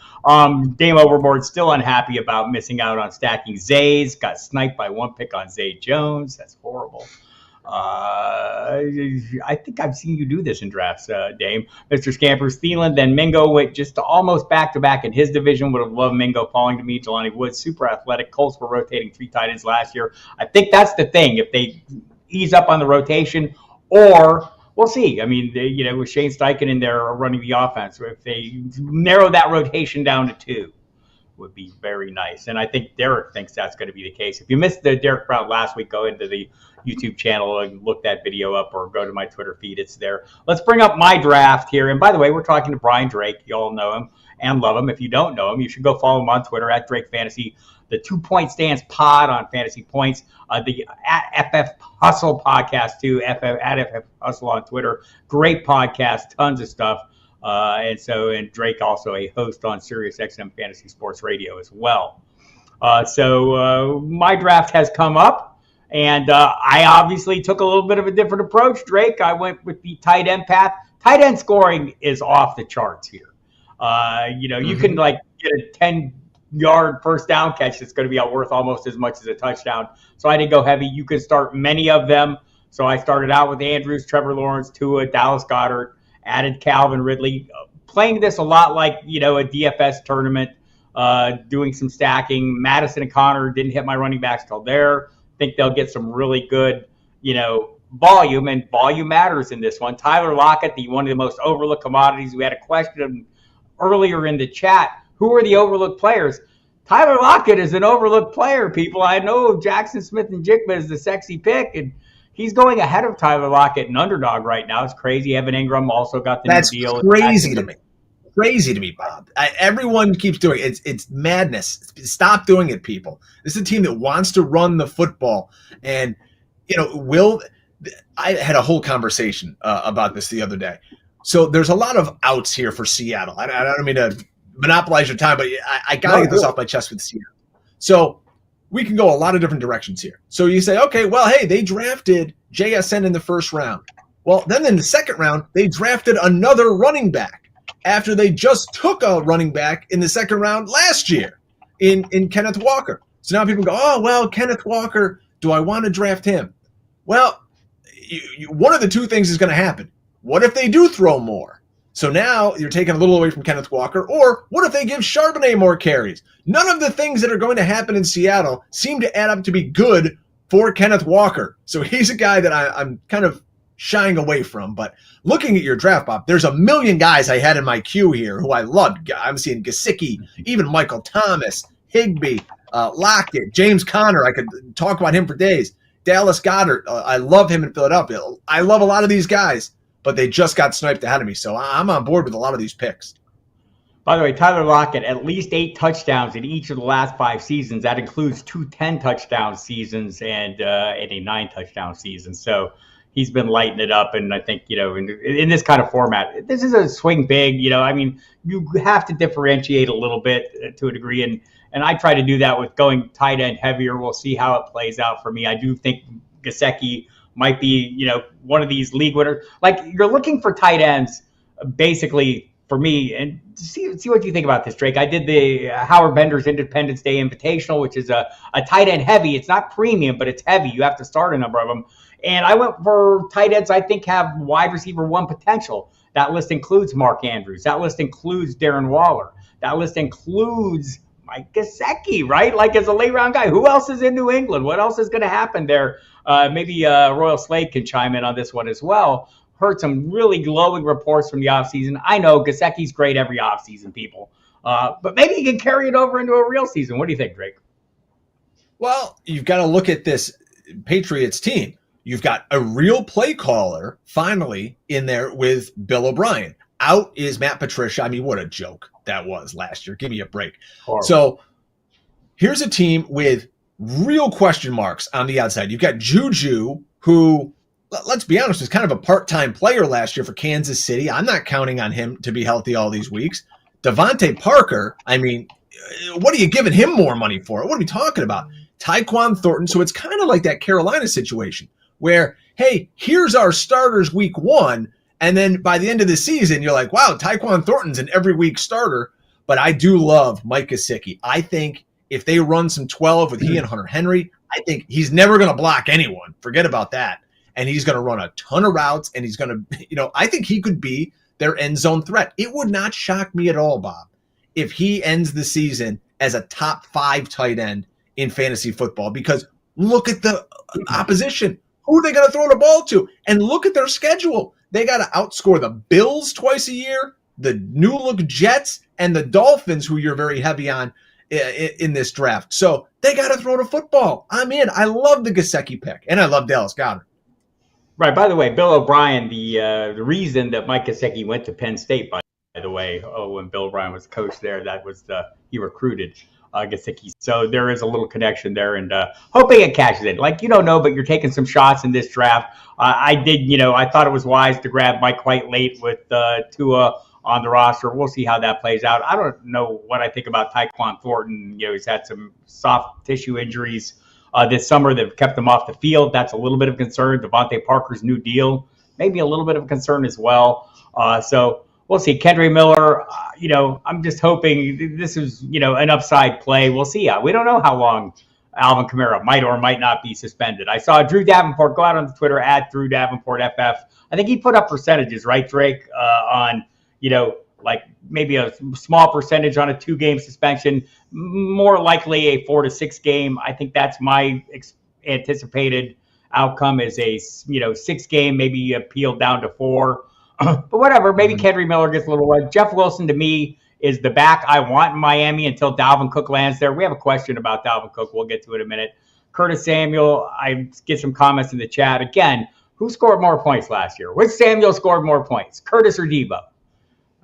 Dame Overboard still unhappy about missing out on stacking Zays. Got sniped by 1 pick on Zay Jones. That's horrible. I think I've seen you do this in drafts, Dame. Mr. Scampers, Thielen, then Mingo went just almost back-to-back in his division. Would have loved Mingo falling to me. Jelani Woods, super athletic. Colts were rotating 3 tight ends last year. I think that's the thing. If they ease up on the rotation, or we'll see. I mean, with Shane Steichen in there running the offense, if they narrow that rotation down to 2, would be very nice. And I think Derek thinks that's going to be the case. If you missed the Derek Brown last week, go into the YouTube channel and look that video up, or go to my Twitter feed. It's there. Let's bring up my draft here. And by the way, we're talking to Brian Drake. You all know him and love him. If you don't know him, you should go follow him on Twitter at Drake Fantasy. the 2 Point Stance pod on Fantasy Points, the FF Hustle podcast too, at FF Hustle on Twitter. Great podcast, tons of stuff. And Drake also a host on SiriusXM Fantasy Sports Radio as well. So my draft has come up, and I obviously took a little bit of a different approach. Drake, I went with the tight end path. Tight end scoring is off the charts here. You can like get a 10-yard first down catch that's going to be worth almost as much as a touchdown. So I didn't go heavy. You can start many of them. So I started out with Andrews, Trevor Lawrence, Tua, Dallas Goedert, added Calvin Ridley, playing this a lot like, a DFS tournament, doing some stacking. Madison and Connor didn't hit my running backs till there. Think they'll get some really good, volume, and volume matters in this one. Tyler Lockett, one of the most overlooked commodities. We had a question earlier in the chat. Who are the overlooked players? Tyler Lockett is an overlooked player, people. I know Jackson Smith and Jigba is the sexy pick, and he's going ahead of Tyler Lockett and underdog right now. It's crazy. Evan Ingram also got the new deal. That's crazy to me. Crazy to me, Bob. Everyone keeps doing it. It's madness. Stop doing it, people. This is a team that wants to run the football. And, I had a whole conversation about this the other day. So there's a lot of outs here for Seattle. I don't mean to monopolize your time, but I got to get this off my chest with Seattle. So we can go a lot of different directions here. So you say, okay, well, hey, they drafted JSN in the first round. Well, then in the second round, they drafted another running back after they just took a running back in the second round last year in Kenneth Walker. So now people go, oh, well, Kenneth Walker, do I want to draft him? Well, one of the two things is going to happen. What if they do throw more? So now you're taking a little away from Kenneth Walker. Or what if they give Charbonnet more carries? None of the things that are going to happen in Seattle seem to add up to be good for Kenneth Walker. So he's a guy that I'm kind of shying away from. But looking at your draft, Bob, there's a million guys I had in my queue here who I loved. I'm seeing Gieseke, even Michael Thomas, Higbee, Lockett, James Conner. I could talk about him for days. Dallas Goedert, I love him in Philadelphia. I love a lot of these guys, but they just got sniped ahead of me. So I'm on board with a lot of these picks. By the way, Tyler Lockett, at least 8 touchdowns in each of the last 5 seasons. That includes 2 10-touchdown seasons and a 9-touchdown season. So he's been lighting it up. And I think, in this kind of format, this is a swing big. You have to differentiate a little bit to a degree. And I try to do that with going tight end heavier. We'll see how it plays out for me. I do think Gieseke might be, one of these league winners. Like, you're looking for tight ends, basically, for me. And see what you think about this, Drake. I did the Howard Bender's Independence Day Invitational, which is a tight end heavy. It's not premium, but it's heavy. You have to start a number of them. And I went for tight ends I think have wide receiver 1 potential. That list includes Mark Andrews. That list includes Darren Waller. That list includes Mike Gieseke, right? Like, as a late round guy. Who else is in New England? What else is going to happen there? Maybe Royal Slade can chime in on this one as well. Heard some really glowing reports from the offseason. I know Giuseke's great every offseason, people. But maybe he can carry it over into a real season. What do you think, Drake? Well, you've got to look at this Patriots team. You've got a real play caller finally in there with Bill O'Brien. Out is Matt Patricia. I mean, what a joke that was last year. Give me a break. Horrible. So here's a team with real question marks on the outside. You've got Juju, who, let's be honest, was kind of a part-time player last year for Kansas City. I'm not counting on him to be healthy all these weeks. Devontae Parker, I mean, what are you giving him more money for? What are we talking about? Tyquan Thornton. So it's kind of like that Carolina situation where, hey, here's our starters week 1. And then by the end of the season, you're like, wow, Tyquan Thornton's an every week starter. But I do love Mike Gieseke. I think if they run some 12 with he and Hunter Henry, I think he's never going to block anyone. Forget about that. And he's going to run a ton of routes. And he's going to, I think he could be their end zone threat. It would not shock me at all, Bob, if he ends the season as a top 5 tight end in fantasy football. Because look at the opposition. Who are they going to throw the ball to? And look at their schedule. They got to outscore the Bills twice a year, the new look Jets, and the Dolphins, who you're very heavy on in this draft. So they got to throw the football. I'm in. I love the Gieseke pick, and I love Dallas Goedert. Right. By the way, Bill O'Brien, the reason that Mike Gieseke went to Penn State, by the way, when Bill O'Brien was coach there, that was he recruited. Guiseke. So there is a little connection there, and hoping it cashes in. Like, you don't know, but you're taking some shots in this draft. I thought it was wise to grab Mike White late with Tua on the roster. We'll see how that plays out. I don't know what I think about Tyquan Thornton. He's had some soft tissue injuries this summer that have kept him off the field. That's a little bit of concern. Devontae Parker's new deal, maybe a little bit of concern as well. So we'll see. Kendre Miller, I'm just hoping this is, an upside play. We'll see. We don't know how long Alvin Kamara might or might not be suspended. I saw Drew Davenport go out on Twitter at Drew Davenport FF. I think he put up percentages, right, Drake, on like maybe a small percentage on a 2-game suspension, more likely a 4 to 6 game. I think that's my anticipated outcome is a 6 game, maybe appealed down to 4. But whatever, maybe Kendre Miller gets a little run. Jeff Wilson to me is the back I want in Miami until Dalvin Cook lands there. We have a question about Dalvin Cook. We'll get to it in a minute. Curtis Samuel, I get some comments in the chat. Again, who scored more points last year? Which Samuel scored more points, Curtis or Debo?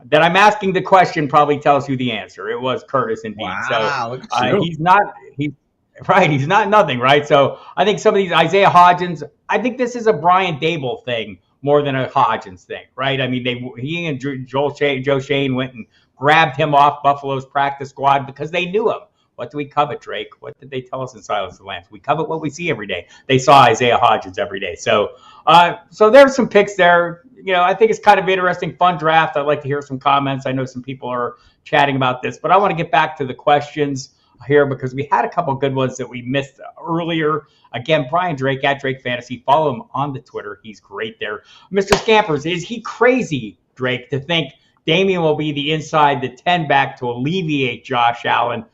That I'm asking the question probably tells you the answer. It was Curtis indeed. Wow, so he's not nothing, right? So I think some of these Isaiah Hodgins, I think this is a Brian Dable thing more than a Hodgins thing, right? I mean, he and Joe Shane went and grabbed him off Buffalo's practice squad because they knew him. What do we covet, Drake? What did they tell us in Silence of the Lambs? We covet what we see every day. They saw Isaiah Hodgins every day. So there's some picks there. I think it's kind of interesting, fun draft. I'd like to hear some comments. I know some people are chatting about this, but I want to get back to the questions here because we had a couple good ones that we missed earlier. Again, Brian Drake at Drake Fantasy. Follow him on the Twitter. He's great there. Mr. Scampers, is he crazy, Drake, to think Damien will be the inside the 10 back to alleviate Josh Allen?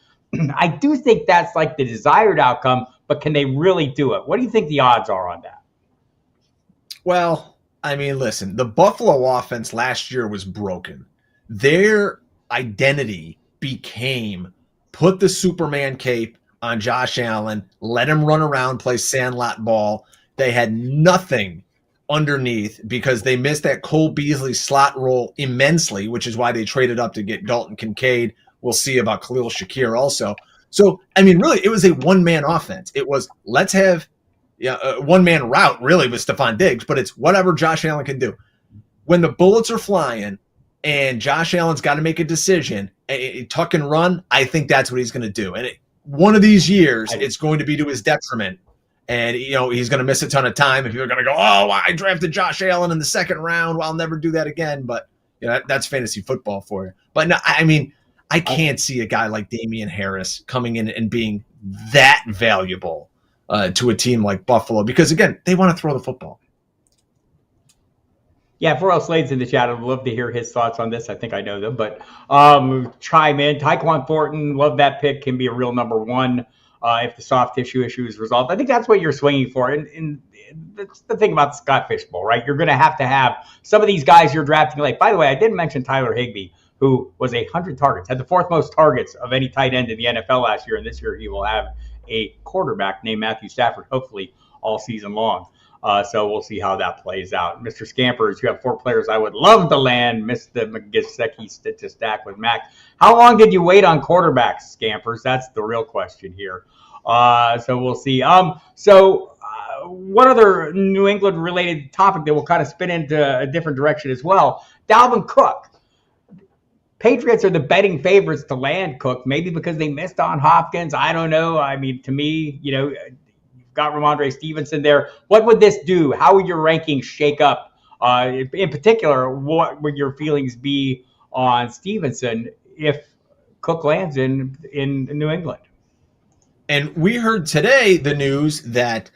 I do think that's like the desired outcome, but can they really do it? What do you think the odds are on that? Well, I mean, listen, the Buffalo offense last year was broken. Their identity became put the Superman cape on Josh Allen, let him run around, play sandlot ball. They had nothing underneath because they missed that Cole Beasley slot role immensely, which is why they traded up to get Dalton Kincaid. We'll see about Khalil Shakir also. So, I mean, really, it was a one-man offense. It was, let's have a one-man route, really, with Stephon Diggs, but it's whatever Josh Allen can do. When the bullets are flying and Josh Allen's got to make a decision, tuck and run, I think that's what he's going to do. And one of these years, it's going to be to his detriment. And, he's going to miss a ton of time if you're going to go, oh, I drafted Josh Allen in the second round. Well, I'll never do that again. But that's fantasy football for you. But, no, I mean, I can't see a guy like Damian Harris coming in and being that valuable to a team like Buffalo because, again, they want to throw the football. Yeah, Pharrell Slade's in the chat. I'd love to hear his thoughts on this. I think I know them, but chime in. Tyquan Thornton, love that pick. Can be a real number one if the soft tissue issue is resolved. I think that's what you're swinging for. And that's the thing about the Scott FishBowl, right? You're going to have some of these guys you're drafting. Like, by the way, I didn't mention Tyler Higbee, who was 100 targets, had the 4th most targets of any tight end in the NFL last year. And this year he will have a quarterback named Matthew Stafford, hopefully all season long. So we'll see how that plays out. Mr. Scampers, you have 4 players I would love to land. Mr. Guiseke to stack with Mac. How long did you wait on quarterbacks, Scampers? That's the real question here. So we'll see. One other New England related topic that will kind of spin into a different direction as well. Dalvin Cook. Patriots are the betting favorites to land Cook, maybe because they missed on Hopkins. I don't know. I mean, to me, you've got Ramondre Stevenson there. What would this do? How would your rankings shake up? In particular, what would your feelings be on Stevenson if Cook lands in New England? And we heard today the news that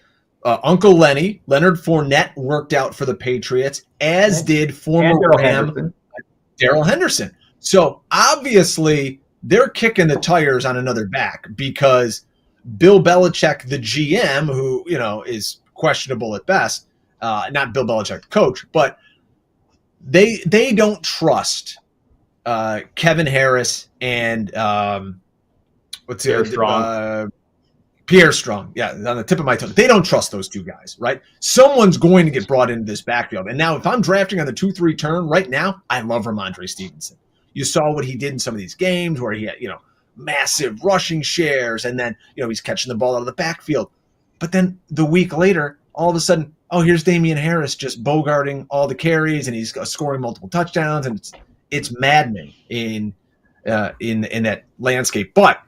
Uncle Leonard Fournette, worked out for the Patriots, as did former Ram Darrell Henderson. So obviously they're kicking the tires on another back because Bill Belichick, the GM, who, is questionable at best, not Bill Belichick, the coach, but they don't trust Kevin Harris and Pierre Strong. Yeah, on the tip of my tongue. They don't trust those two guys, right? Someone's going to get brought into this backfield. And now if I'm drafting on the 2-3 turn right now, I love Ramondre Stevenson. You saw what he did in some of these games where he had, massive rushing shares, and then, he's catching the ball out of the backfield. But then the week later, all of a sudden, here's Damien Harris just bogarting all the carries, and he's scoring multiple touchdowns, and it's maddening in that landscape. But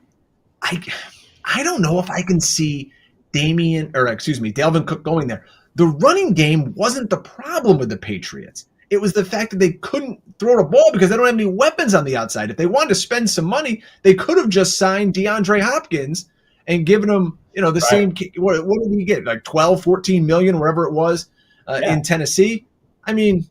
I don't know if I can see Dalvin Cook going there. The running game wasn't the problem with the Patriots. It was the fact that they couldn't throw the ball because they don't have any weapons on the outside. If they wanted to spend some money, they could have just signed DeAndrea Hopkins and given him, the same. What did he get? Like 12, 14 million, wherever it was in Tennessee. I mean,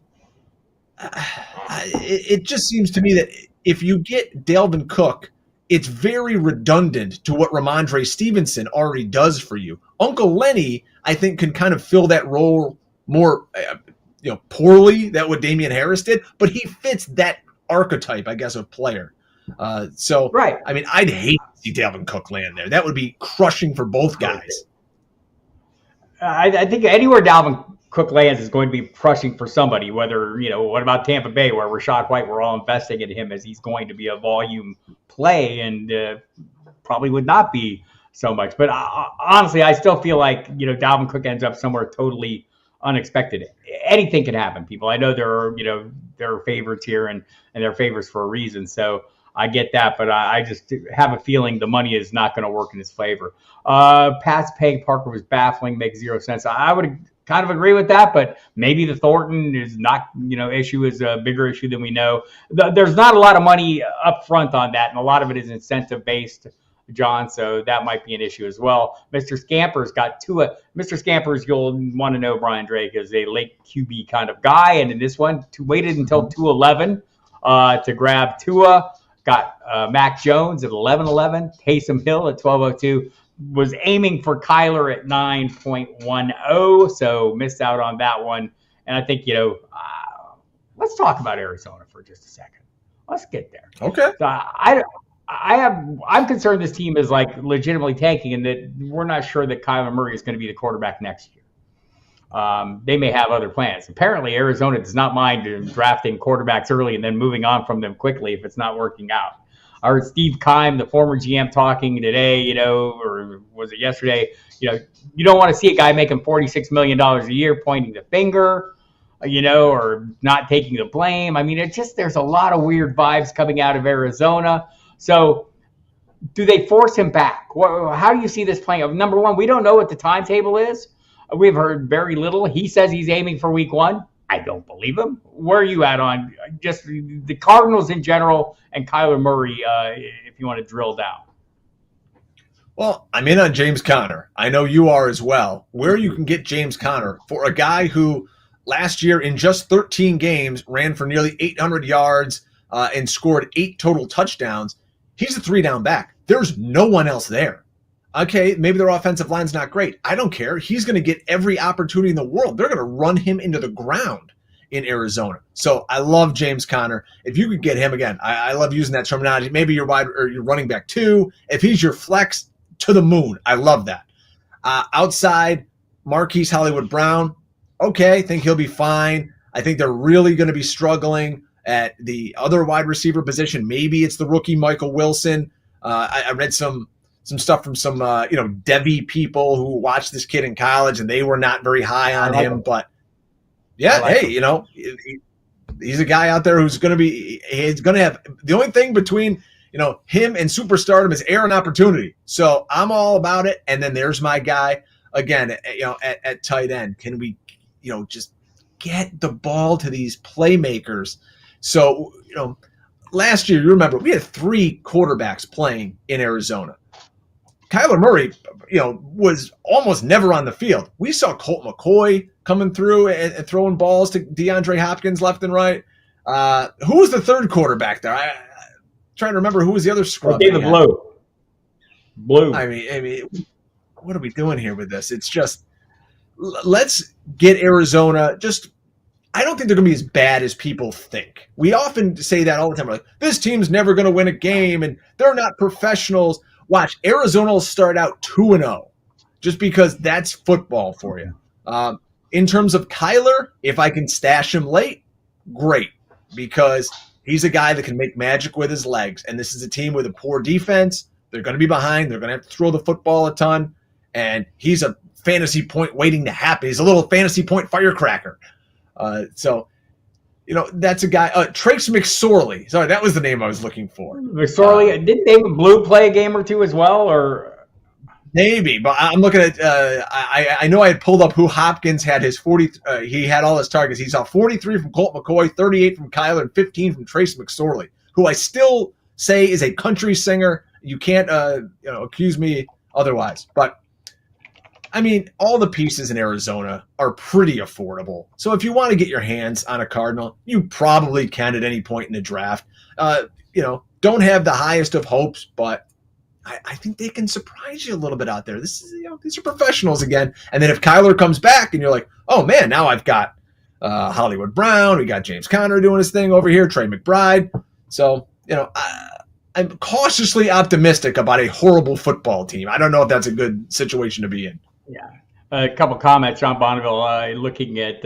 it just seems to me that if you get Dalvin Cook, it's very redundant to what Ramondre Stevenson already does for you. Uncle Lenny, I think, can kind of fill that role more, poorly than what Damien Harris did, but he fits that archetype, I guess, of player. Right. I mean, I'd hate to see Dalvin Cook land there. That would be crushing for both guys. I think anywhere Dalvin Cook lands is going to be crushing for somebody, whether, what about Tampa Bay, where Rashad White, we're all investing in him as he's going to be a volume play and probably would not be so much. But honestly, I still feel like, Dalvin Cook ends up somewhere totally unexpected. Anything can happen, people. I know there are favorites here and they're favorites for a reason. So I get that, but I just have a feeling the money is not going to work in his favor. Pat's paying Parker was baffling, makes 0 sense. I would kind of agree with that, but maybe the Thornton is not, issue is a bigger issue than we know. There's not a lot of money up front on that, and a lot of it is incentive based, John, so that might be an issue as well. Mr. Scamper's got Tua. Mr. Scamper's, you'll want to know Brian Drake is a late QB kind of guy, and in this one, waited until 2:11 to grab Tua. Got Mac Jones at 11:11, Taysom Hill at 12:02. Was aiming for Kyler at 9.10, so missed out on that one. And I think, let's talk about Arizona for just a second. Let's get there. Okay. So I'm concerned this team is like legitimately tanking and that we're not sure that Kyler Murray is going to be the quarterback next year. They may have other plans. Apparently, Arizona does not mind drafting quarterbacks early and then moving on from them quickly if it's not working out. I heard Steve Keim, the former GM, talking today, or was it yesterday? You don't want to see a guy making $46 million a year pointing the finger, or not taking the blame. I mean, there's a lot of weird vibes coming out of Arizona. So do they force him back? How do you see this playing out? Number one, we don't know what the timetable is. We've heard very little. He says he's aiming for week 1. I don't believe him. Where are you at on just the Cardinals in general and Kyler Murray, if you want to drill down? Well, I'm in on James Conner. I know you are as well. Where you can get James Conner for a guy who last year in just 13 games ran for nearly 800 yards and scored 8 total touchdowns. He's a 3-down back. There's no one else there. Okay, maybe their offensive line's not great. I don't care. He's going to get every opportunity in the world. They're going to run him into the ground in Arizona. So I love James Conner. If you could get him again, I love using that terminology. Maybe your running back 2. If he's your flex, to the moon. I love that. Outside, Marquise Hollywood Brown. Okay, think he'll be fine. I think they're really going to be struggling at the other wide receiver position. Maybe it's the rookie Michael Wilson. I read some stuff from some Devi people who watched this kid in college, and they were not very high on him. But yeah, he's a guy out there who's going to have the only thing between him and superstardom is air and opportunity. So I'm all about it. And then there's my guy again, at tight end. Can we, just get the ball to these playmakers? So, last year, you remember, we had 3 quarterbacks playing in Arizona. Kyler Murray, was almost never on the field. We saw Colt McCoy coming through and throwing balls to DeAndre Hopkins left and right. Who was the third quarterback there? I'm trying to remember who was the other scrub. David Blue. I mean, what are we doing here with this? It's just, let's get Arizona. I don't think they're going to be as bad as people think. We often say that all the time. We're like, this team's never going to win a game, and they're not professionals. Watch, Arizona will start out 2-0, just because that's football for you. In terms of Kyler, if I can stash him late, great, because He's a guy that can make magic with his legs, and this is a team with a poor defense. They're going to be behind. They're going to have to throw the football a ton, and he's a fantasy point waiting to happen. He's a little fantasy point firecracker. So, that's a guy. Trace McSorley. Sorry, that was the name I was looking for. McSorley. Didn't David Blue play a game or two as well, or? Maybe, but I'm looking at. I know I had pulled up who Hopkins had his 40. He had all his targets. He saw 43 from Colt McCoy, 38 from Kyler, and 15 from Trace McSorley, who I still say is a country singer. You can't accuse me otherwise. But I mean, all the pieces in Arizona are pretty affordable. So if you want to get your hands on a Cardinal, you probably can at any point in the draft. Don't have the highest of hopes, but I think they can surprise you a little bit out there. These are professionals again. And then if Kyler comes back and you're like, oh man, now I've got Hollywood Brown, we got James Conner doing his thing over here, Trey McBride. So, I'm cautiously optimistic about a horrible football team. I don't know if that's a good situation to be in. Yeah. A couple comments, John Bonneville, looking at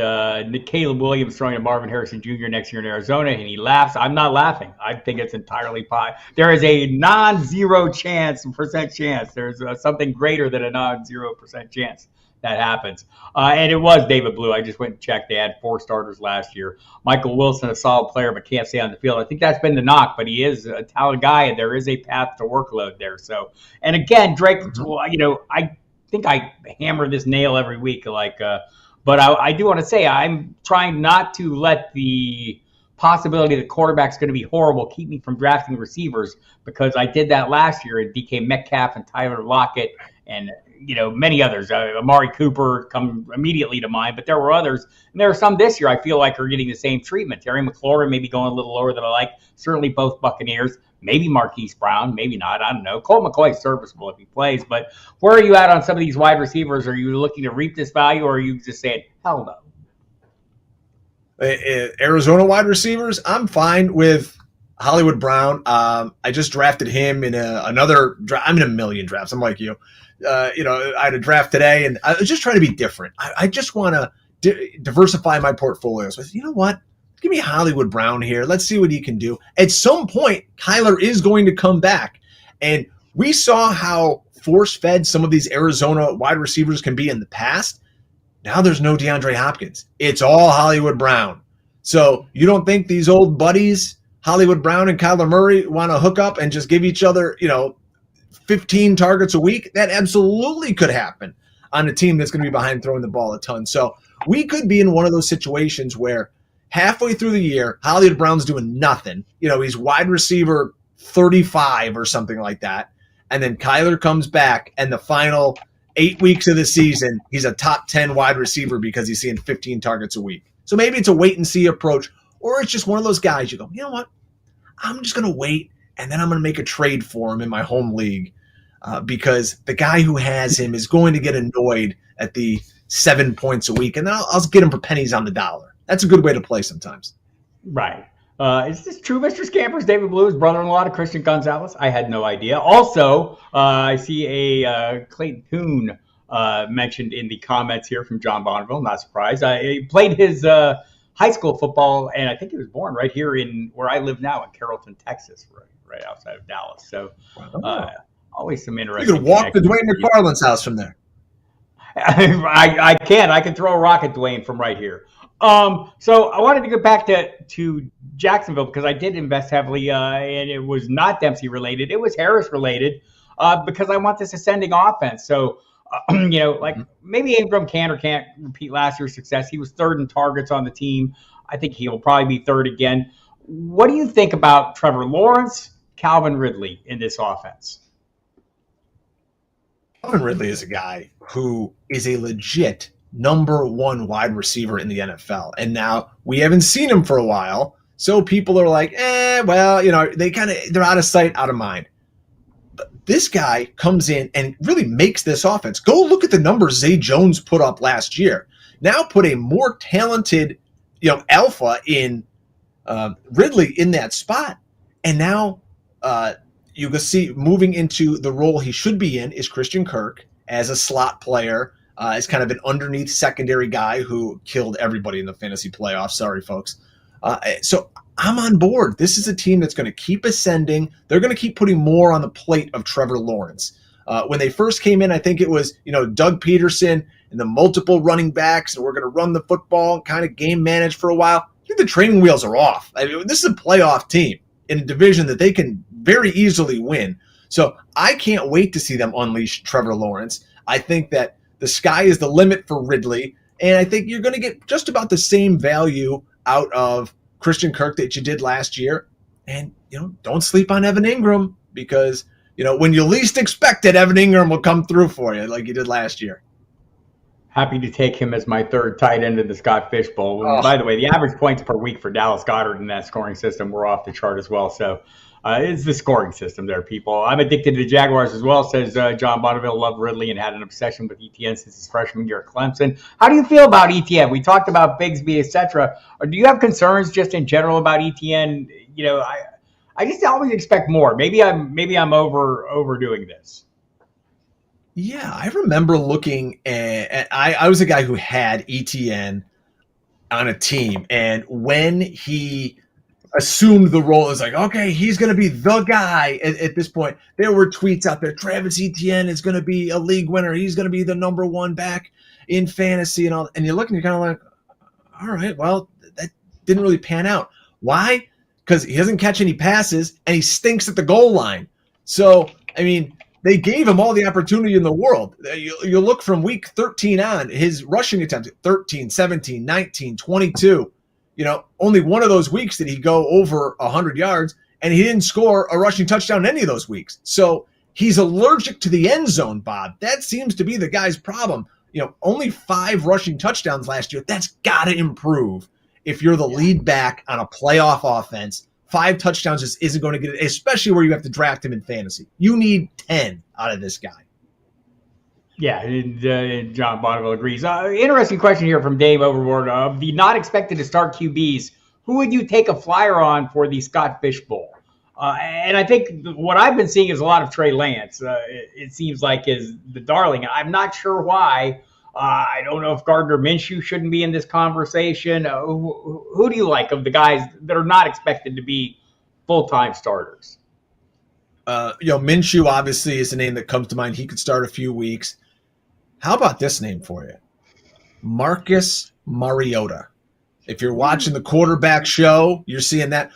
Caleb Williams throwing to Marvin Harrison Jr. next year in Arizona, and he laughs. I'm not laughing. I think it's entirely pie. There is a non-zero percent chance. There's something greater than a non-0% chance that happens. And it was David Blue. I just went and checked. They had 4 starters last year. Michael Wilson, a solid player, but can't stay on the field. I think that's been the knock, but he is a talented guy, and there is a path to workload there. So, and again, Drake, I think I hammer this nail every week, but I do want to say I'm trying not to let the possibility the quarterback's going to be horrible keep me from drafting receivers, because I did that last year and DK Metcalf and Tyler Lockett and many others. Amari Cooper come immediately to mind, but there were others, and there are some this year I feel like are getting the same treatment. Terry McLaurin maybe going a little lower than I like. Certainly both Buccaneers. Maybe Marquise Brown, maybe not. I don't know. Colt McCoy's serviceable if he plays, but where are you at on some of these wide receivers? Are you looking to reap this value, or are you just saying, hell no? Arizona wide receivers, I'm fine with Hollywood Brown. I just drafted him in another draft. I'm in a million drafts. I'm like you. I had a draft today, and I was just trying to be different. I just want to diversify my portfolio. So I said, you know what? Give me Hollywood Brown here. Let's see what he can do. At some point, Kyler is going to come back. And we saw how force-fed some of these Arizona wide receivers can be in the past. Now there's no DeAndrea Hopkins. It's all Hollywood Brown. So you don't think these old buddies, Hollywood Brown and Kyler Murray, want to hook up and just give each other, 15 targets a week? That absolutely could happen on a team that's going to be behind throwing the ball a ton. So we could be in one of those situations where halfway through the year, Hollywood Brown's doing nothing. He's wide receiver 35 or something like that. And then Kyler comes back, and the final 8 weeks of the season, he's a top 10 wide receiver because he's seeing 15 targets a week. So maybe it's a wait-and-see approach, or it's just one of those guys you go, you know what? I'm just going to wait, and then I'm going to make a trade for him in my home league because the guy who has him is going to get annoyed at the 7 points a week, and then I'll get him for pennies on the dollar. That's a good way to play sometimes. Right. Is this true, Mr. Scampers? David Blue is brother-in-law to Christian Gonzalez? I had no idea. Also, I see a Clayton Kuhn mentioned in the comments here from John Bonneville. Not surprised. He played his high school football, and I think he was born right here in where I live now in Carrollton, Texas, right outside of Dallas. So always some interesting. You could walk to Dwayne McFarland's house from there. I can. I can throw a rock at Dwayne from right here. So I wanted to go back to Jacksonville because I did invest heavily, and it was not Dempsey related. It was Harris related because I want this ascending offense. So, maybe Ingram can or can't repeat last year's success. He was third in targets on the team. I think he will probably be third again. What do you think about Trevor Lawrence, Calvin Ridley in this offense? Calvin Ridley is a guy who is a legit number one wide receiver in the NFL. And now we haven't seen him for a while. So people are like, they're out of sight, out of mind. But this guy comes in and really makes this offense. Go look at the numbers Zay Jones put up last year. Now put a more talented, alpha in Ridley in that spot. And now you can see moving into the role he should be in is Christian Kirk as a slot player. Is kind of an underneath secondary guy who killed everybody in the fantasy playoffs. Sorry, folks. So I'm on board. This is a team that's going to keep ascending. They're going to keep putting more on the plate of Trevor Lawrence. When they first came in, I think it was, Doug Peterson and the multiple running backs, and we're going to run the football and kind of game manage for a while. I think the training wheels are off. I mean, this is a playoff team in a division that they can very easily win. So I can't wait to see them unleash Trevor Lawrence. I think that the sky is the limit for Ridley, and I think you're going to get just about the same value out of Christian Kirk that you did last year. And, don't sleep on Evan Ingram, because, when you least expect it, Evan Ingram will come through for you like you did last year. Happy to take him as my third tight end in the Scott FishBowl. Oh. By the way, the average points per week for Dallas Goedert in that scoring system were off the chart as well. So it's the scoring system there, people. I'm addicted to the Jaguars as well, says John Bonneville. Loved Ridley and had an obsession with ETN since his freshman year at Clemson. How do you feel about ETN? We talked about Bigsby, etc. Or do you have concerns just in general about ETN? I just always expect more. Maybe I'm overdoing this. Yeah, I remember looking at I was a guy who had ETN on a team, and when he assumed the role, it's like, okay, he's going to be the guy at this point. There were tweets out there, Travis Etienne is going to be a league winner. He's going to be the number one back in fantasy and all. And you're looking, you're kind of like, all right, well, that didn't really pan out. Why? Because he doesn't catch any passes and he stinks at the goal line. So, I mean, they gave him all the opportunity in the world. You look from week 13 on, his rushing attempts, 13, 17, 19, 22. Only one of those weeks did he go over 100 yards, and he didn't score a rushing touchdown in any of those weeks. So he's allergic to the end zone, Bob. That seems to be the guy's problem. Only 5 rushing touchdowns last year. That's got to improve if you're the lead back on a playoff offense. 5 touchdowns just isn't going to get it, especially where you have to draft him in fantasy. You need 10 out of this guy. Yeah, John Bonneville agrees. Interesting question here from Dave Overboard. Of the not expected to start QBs, who would you take a flyer on for the Scott FishBowl? And I think what I've been seeing is a lot of Trey Lance. It seems like is the darling. I'm not sure why. I don't know if Gardner Minshew shouldn't be in this conversation. Who do you like of the guys that are not expected to be full-time starters? Minshew obviously is a name that comes to mind. He could start a few weeks. How about this name for you? Marcus Mariota. If you're watching the quarterback show, you're seeing that.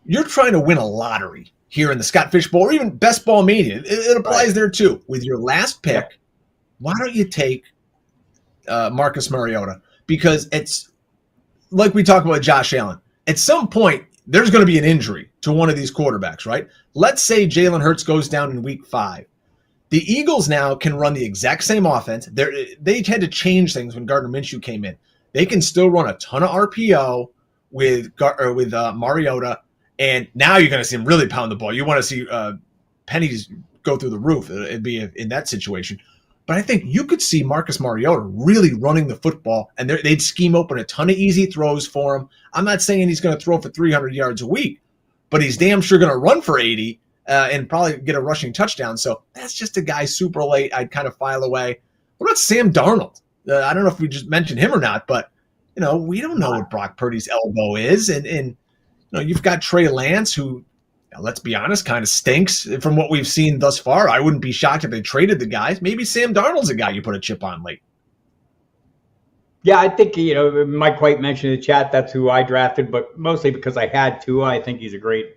You're trying to win a lottery here in the Scott FishBowl or even Best Ball Mania. It applies there too. With your last pick, why don't you take Marcus Mariota? Because it's like we talked about Josh Allen. At some point, there's going to be an injury to one of these quarterbacks, right? Let's say Jalen Hurts goes down in week 5. The Eagles now can run the exact same offense. They had to change things when Gardner Minshew came in. They can still run a ton of RPO with Mariota, and now you're going to see him really pound the ball. You want to see pennies go through the roof. It'd be in that situation. But I think you could see Marcus Mariota really running the football, and they'd scheme open a ton of easy throws for him. I'm not saying he's going to throw for 300 yards a week, but he's damn sure going to run for 80 and probably get a rushing touchdown. So that's just a guy super late I'd kind of file away. What about Sam Darnold? I don't know if we just mentioned him or not, but we don't know what Brock Purdy's elbow is, and you've got Trey Lance, who, let's be honest, kind of stinks from what we've seen thus far. I wouldn't be shocked if they traded the guys. Maybe Sam Darnold's a guy you put a chip on late. Yeah, I think, Mike White mentioned in the chat that's who I drafted, but mostly because I had Tua. I think he's a great,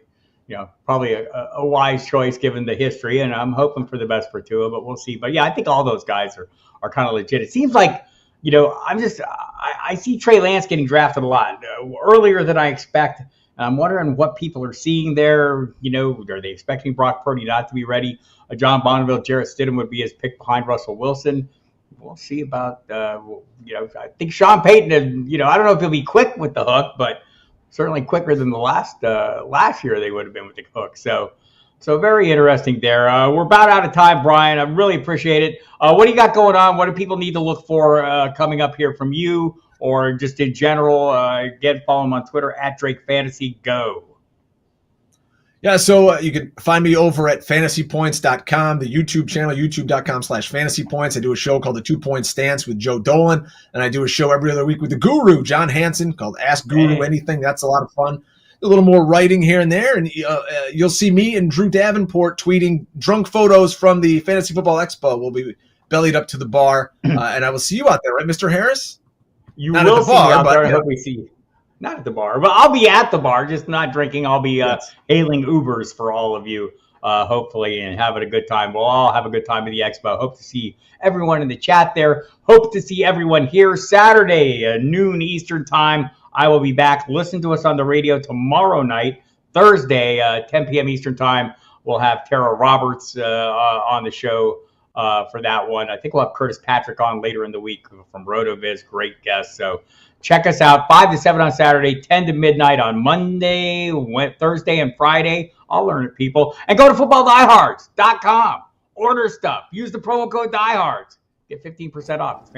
probably a wise choice given the history, and I'm hoping for the best for Tua, but we'll see. But yeah, I think all those guys are kind of legit. It seems like, I see Trey Lance getting drafted a lot earlier than I expect. And I'm wondering what people are seeing there. Are they expecting Brock Purdy not to be ready? John Bonneville, Jarrett Stidham would be his pick behind Russell Wilson. We'll see about, I think Sean Payton, I don't know if he'll be quick with the hook, but certainly quicker than the last year they would have been with the hook. So very interesting there. We're about out of time, Brian. I really appreciate it. What do you got going on? What do people need to look for coming up here from you? Or just in general, again, follow him on Twitter at DrakeFantasyGo. Yeah, so you can find me over at fantasypoints.com, the YouTube channel, youtube.com/fantasypoints. I do a show called The 2 Point Stance with Joe Dolan, and I do a show every other week with the guru, John Hansen, called Ask Guru Anything. That's a lot of fun. a little more writing here and there, and you'll see me and Drew Davenport tweeting drunk photos from the Fantasy Football Expo. We'll be bellied up to the bar, and I will see you out there, right, Mr. Harris? You not will see bar, me out there. I hope we see you. Not at the bar, but I'll be at the bar, just not drinking. I'll be hailing Ubers for all of you, hopefully, and having a good time. We'll all have a good time at the Expo. Hope to see everyone in the chat there. Hope to see everyone here Saturday, noon Eastern time. I will be back. Listen to us on the radio tomorrow night, Thursday, 10 p.m. Eastern time. We'll have Tara Roberts on the show for that one. I think we'll have Curtis Patrick on later in the week from RotoViz. Great guest. So check us out, 5 to 7 on Saturday, 10 to midnight on Monday, Thursday, and Friday. I'll learn it, people. And go to FootballDiehards.com. Order stuff. Use the promo code DieHards. Get 15% off.